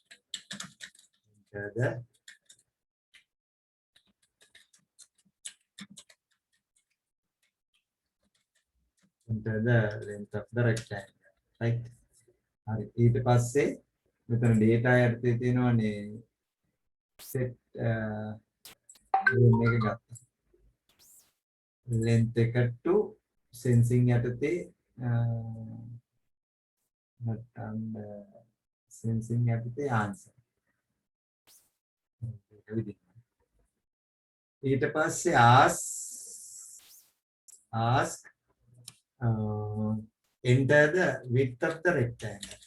Enter the length of the rectangle. Right? හරි ඊට පස්සේ මෙතන data යටතේ තියෙනවානේ set මේක ගත්තා. length එක to sensing යටතේ නැත්නම් sensing යටතේ answer. ඊට පස්සේ ask enter the width of the rectangle.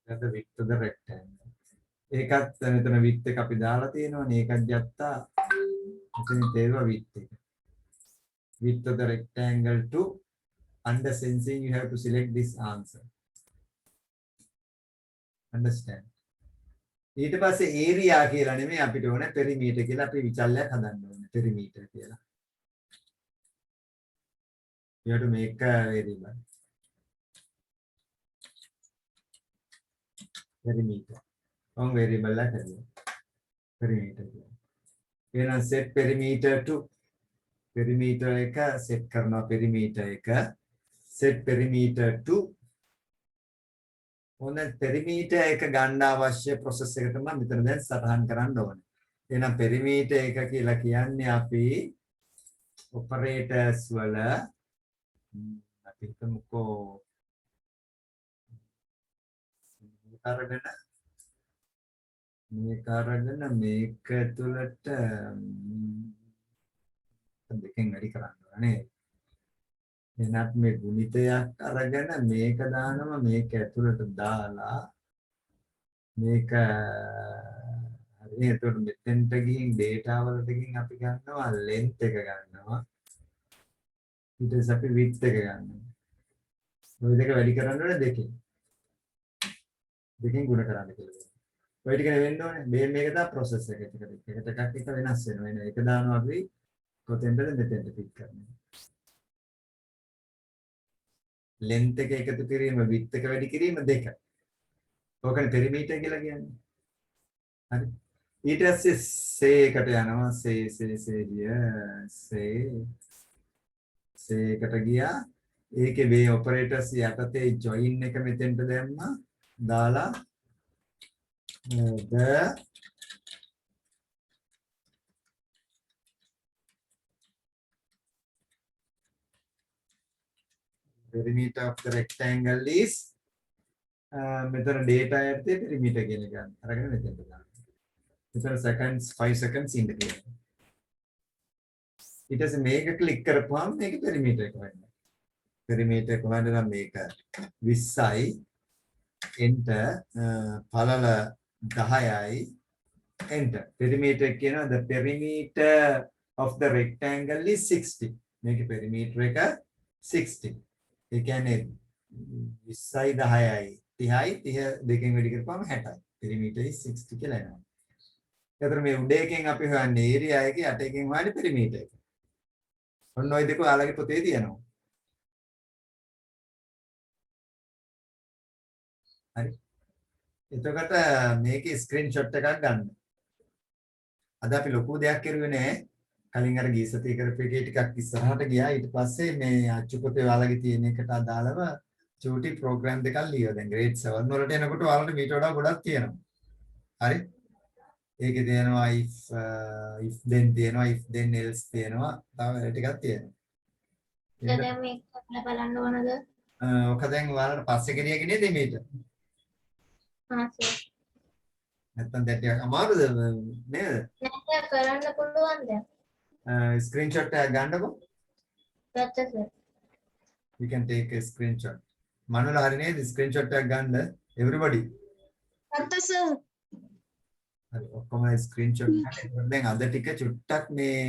Enter the width of the rectangle. ඒකත් මෙතන width එක අපි දාලා තියෙනවානේ. ඒකත් ගත්තා. මෙතන තේරුවා width එක. Width of the rectangle to under sensing you have to select this answer. Understand? ඊට පස්සේ area කියලා නෙමෙයි අපිට ඕනේ perimeter කියලා අපි විචල්යක් හදන්න ඕනේ perimeter කියලා. you have to make a variable perimeter on variable එක perimeter එහෙනම් set perimeter to perimeter එක set කරනවා perimeter එක set perimeter to ඕන perimeter එක ගන්න අවශ්‍ය process එක තමයි මෙතන දැන් සටහන් කරන්න ඕනේ. එහෙනම් perimeter එක කියලා කියන්නේ අපි operators වල අපි හිතමුකෝ මේක අරගෙන මේක තුලට දෙකෙන් වැඩි කරන්න ඕනේ. එනත් මේ ගුණිතයක් අරගෙන මේක දානවා මේක ඇතුළට දාලා මේක හරි එතකොට මෙතෙන්ට ගිහින් data වලට ගිහින් අපි ගන්නවා length එක ගන්නවා ඊට පස්සේ අපි width එක ගන්නවා. ඔය දෙක වැඩි කරන්න ඕනේ දෙකෙන් ගුණ කරන්න කියලා. ඔය ටික වෙන්න ඕනේ. මේක තමයි process එක ටික එක වෙනස් වෙනවා. එන එක දානවා අපි කොතෙන්ද මෙතෙන්ට පිට කරනවා. length එක එකතු කිරීම width එක වැඩි කිරීම දෙක. ඕකනේ perimeter කියලා කියන්නේ. හරි. ඊට පස්සේ say එකට යනවා say එකට ගියා. ඒකේ මේ operators යටතේ join එක මෙතෙන්ට දැම්මා. දාලා the perimeter of the rectangle is මෙතන data යටතේ perimeter කියන එක ගන්න. අරගෙන මෙතෙන්ට දාන්න. මෙතන seconds 5 seconds ඉන්න කියලා. ඊට පස්සේ මේක ක්ලික් කරපුවාම මේක perimeter එක වෙනවා. perimeter command නම් මේක 20යි enter පළල 10යි enter perimeter කියනවා the perimeter of the rectangle is 60 මේක perimeter එක 60 ඒ කියන්නේ 20යි 10යි 30යි 30 දෙකෙන් වැඩි කරපුවම 60යි perimeter is 60 කියලා එනවා. ඒතර මේ උඩ එකෙන් අපි හොයන්නේ area එකේ යට එකෙන් හොයන්නේ perimeter එක. ඔන්න ඔය දෙක ඔයාලගේ පොතේ තියෙනවා. හරි. එතකොට මේකේ ස්ක්‍රීන්ෂොට් එකක් ගන්න. අද අපි ලොකු දෙයක් කරුවේ නෑ. කලින් අර ගීසතේ කරපු එකේ ටිකක් ඉස්සරහට ගියා. ඊට පස්සේ මේ අච්චු පොතේ ඔයාලගේ තියෙන එකට අදාළව චූටි ප්‍රෝග්‍රෑම් දෙකක් ලියුවා. දැන් grade 7 වලට එනකොට ඔයාලට මීට වඩා ගොඩක් තියෙනවා. හරි. ඒකේ තියෙනවා if then තියෙනවා if then else තියෙනවා. තව ටිකක් තියෙනවා. දැන් මේක බලන්න ඕනද? ඔක දැන් ඔයාලට පස්සේ ගෙනියගෙන නේද මේක? නැත්තම් දැන් ටිකක් අමාරුද නේද? නෑ කරන්න පුළුවන් දැන්. ස්ක්‍රීන්ෂොට් එකක් ගන්නකො. ගත්තා sir. You can take a screenshot. මනුල හරි නේද ස්ක්‍රීන්ෂොට් එකක් ගන්න everybody. අත්ත සර්. හරි ඔක්කොම ස්ක්‍රීන්ෂොට් ගන්න. දැන් අද ටික චුට්ටක් මේ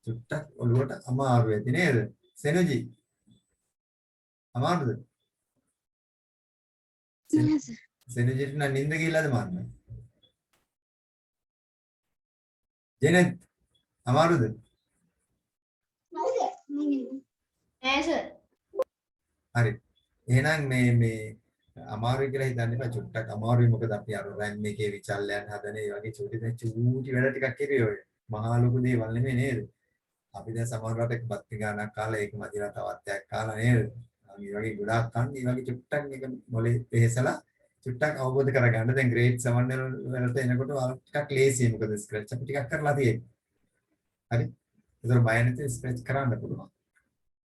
චුට්ටක් ඔළුවට අමාරු වෙති නේද? සෙනජි. අමාරුද? සෙනජිට නම් නිින්ද ගිහලාද මන්නේ? ජෙනත් අමාරුද? නෑ සර්. හරි. එහෙනම් මේ අමාරුයි කියලා හිතන්න එපා චුට්ටක් අමාරුයි මොකද අපි අර රැම් එකේ විචල්යන් හදන ඒ වගේ චූටි වැඩ ටිකක් කිරියෝ ඔය. මහා ලොකු දේවල් නෙමෙයි නේද? අපි දැන් සමහරවිට එක බත්ති ගානක් කාලා ඒක මදිලා තවත් එකක් කාලා නේද? මේ වගේ ගොඩාක් කන්න මේ වගේ චුට්ටක් මේක මොලේ පෙහෙසලා චුට්ටක් අවබෝධ කරගන්න. දැන් grade 7 වලට එනකොට ඔයාලා ටිකක් ලේසියි මොකද ස්ක්‍රැච් අපි ටිකක් කරලා තියෙන්නේ. හරි. ඒතර බය නැති ස්ක්‍රැච් කරන්න පුළුවන්.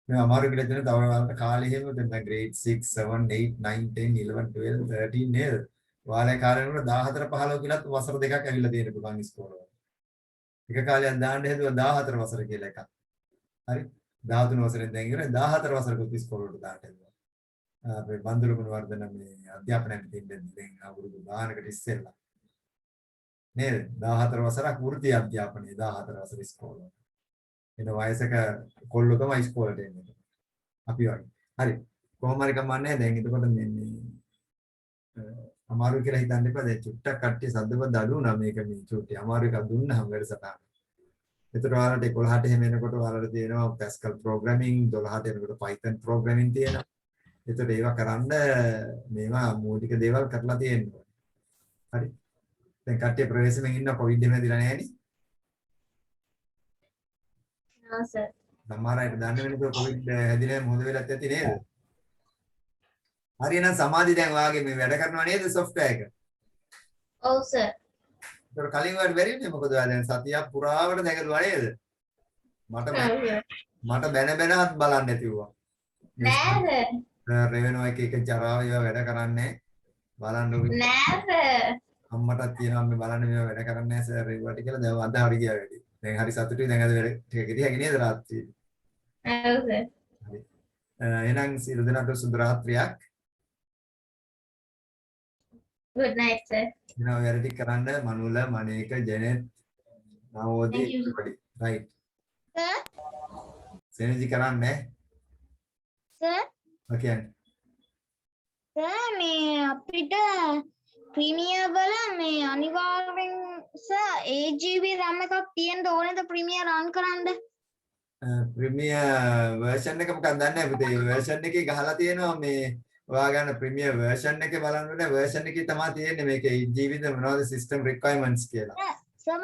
මේ අමාරු කියලා දෙන තව ඔයාලට කාලේ හැම දැන් grade 6 7 8 9 10 11 12 13 නේද? ඔයාලේ කාලේ වල 14 15 කියලාත් වසර දෙකක් ඇවිල්ලා තියෙන පුළුවන් ස්කෝර වල. එක කාලයක් දාන්න හැදුවා 14 වසර කියලා එකක්. හරි. 13 වසරෙන් දැන් ඉවරයි 14 වසරක ස්කෝර වලට දාන්න හැදුවා. අපේ බන්දුරු ගුණවර්ධන මේ අධ්‍යාපනයෙන් දෙන්නේ දැන් අවුරුදු ගානකට ඉස්සෙල්ලා. නේද? 14 වසරක් වෘත්ති අධ්‍යාපනයේ 14 වසර ස්කෝර වල. එන වයසක කොල්ලෝ තමයි ඉස්කෝලේට එන්නේ. අපි වගේ. හරි. කොහොම හරි කමන්නේ දැන් එතකොට මේ අමාරු කියලා හිතන්න එපා. දැන් චුට්ටක් කට්ටිය සද්දපත් අඩු වුණා මේක මේ චුට්ටි. අමාරු එකක් දුන්නාම වැඩසටහන. එතකොට ඔයාලට 11ට එහෙම එනකොට ඔයාලට තියෙනවා Pascal programming 12ට එනකොට Python programming තියෙනවා. එතකොට ඒවා කරන්න මේවා මූලික දේවල් කරලා තියෙනවා. හරි. දැන් කට්ටිය ප්‍රවේශමෙන් ඉන්න කොවිඩ් එහෙම ඇදිලා නැහැ නේ. no sir සමහර අයට දන්නේ වෙනකොට කොවිඩ් හැදිලා මොහොත වෙලත් ඇති නේද? හරි එහෙනම් සමාධි දැන් ඔයාගේ මේ වැඩ කරනවා නේද software එක? ඔව් sir ඒතර කලින් වට බැරිනේ මොකද ඔයා දැන් සතියක් පුරාවට දැකලා නේද? මට බැන බැනවත් බලන්න නැතිවුවා. නෑ sir රෙවෙනවා එක ජරාව ඒවා වැඩ කරන්නේ බලන්න නෑ sir අම්මටත් කියනවා මේ බලන්න මේවා වැඩ කරන්නේ නැහැ සර් ඒවට කියලා දැන් අද හරි ගියා වැඩි. දැන් හරි සතුටුයි දැන් අද වැඩ ටික ගෙඩියගේ නේද රාත්‍රියේ. ඔව් sir හරි. එහෙනම් සියලු දෙනාට සුබ රාත්‍රියක්. good night sir එහෙනම් වැඩ ටික කරන්න මනුල මනේක ජෙනෙට් නවෝදි Thank you. everybody. right. sir සෙනජි කරන්නේ. sir okay. sir මේ අපිට ප්‍රීමියර් වල මේ අනිවාර්යෙන් සර් 8GB RAM එකක් තියෙන්න ඕනේද ප්‍රීමියර් රන් කරන්න? ප්‍රීමියර් version එක මොකක්ද දන්නේ නැහැ පුතේ. version එකේ ගහලා තියෙනවා මේ ඔයා ගන්න ප්‍රීමියර් version එකේ බලනකොට version එකේ තමයි තියෙන්නේ මේකේ 8GB ද මොනවද system requirements කියලා. සර්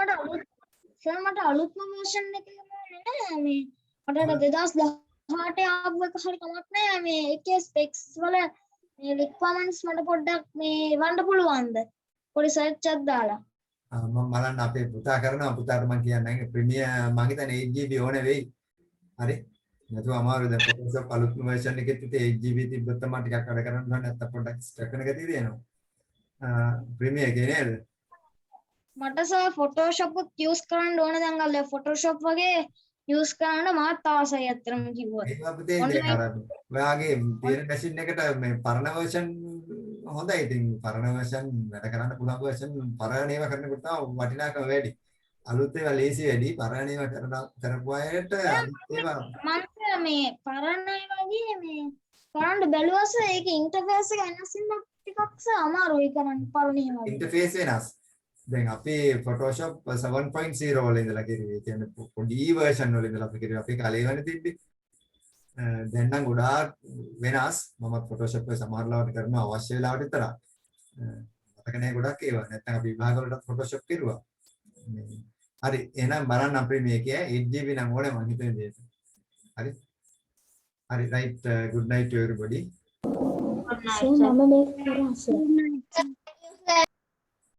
මට අලුත්ම version එක නෑ මේ මට 2018 ආපු එක හරි කමක් නෑ මේ ඒකේ specs වල මේ requirements මට පොඩ්ඩක් මේ වන්න පුළුවන්ද? පොඩි search එකක් දාලා. මම බලන්න අපේ පුතා කරනවා පුතාට මම කියන්නේ ප්‍රීමියර් මම හිතන්නේ 8GB ඕනේ වෙයි. හරි. නැතුව අමාරුයි දැන් Photoshop අලුත්ම version එකෙත් 8GB තිබ්බොත් තමයි ටිකක් වැඩ කරන්න ඕනේ නැත්නම් පොඩ්ඩක් ස්ටක් වෙන ගතිය තියෙනවා. ප්‍රීමියර් එකේ නේද? මට සර් Photoshop උත් use කරන්න ඕන දැන් අල්ල Photoshop වගේ use කරන්න මාත් ආසයි අත්‍තරම කිව්වා. ඒක අපිට දැන් අර ඔයාගේ තියෙන මැෂින් එකට මේ පරණ version හොඳයි. ඉතින් පරණ version වැඩ කරන්න පුළුවන් version පරණ ඒවා කරනකොට තමයි වටිනාකම වැඩි. අලුත් ඒවා ලේසි වැඩි. පරණ ඒවා කරපු අයට අලුත් ඒවා මම මේ පරණ වගේ මේ කරන්න බැලුවස ඒක ඉන්ටර්ෆේස් එක වෙනස් වෙන ටිකක් අමාරුයි කරන්න පරණ ඒවා. ඉන්ටර්ෆේස් වෙනස්. දැන් අපි Photoshop 7.0 වල ඉඳලා කිරුවේ. කියන්නේ පොඩි version වල ඉඳලා අපි කිරුවේ. අපි කලේ වෙන තිබ්බේ. දැන් නම් ගොඩාක් වෙනස්. මම Photoshop එක සමහර ලාවට කරනවා අවශ්‍ය වෙලාවට විතරක්. මතක නැහැ ගොඩක් ඒවා. නැත්නම් අපි විභාග වලට Photoshop කරුවා. හරි. එහෙනම් බලන්න අපේ මේකේ 8GB නම් ඕනේ මම හිතන්නේ දෙන්න. හරි. හරි right good night to everybody. good night sir sir මම මේක කරා සර්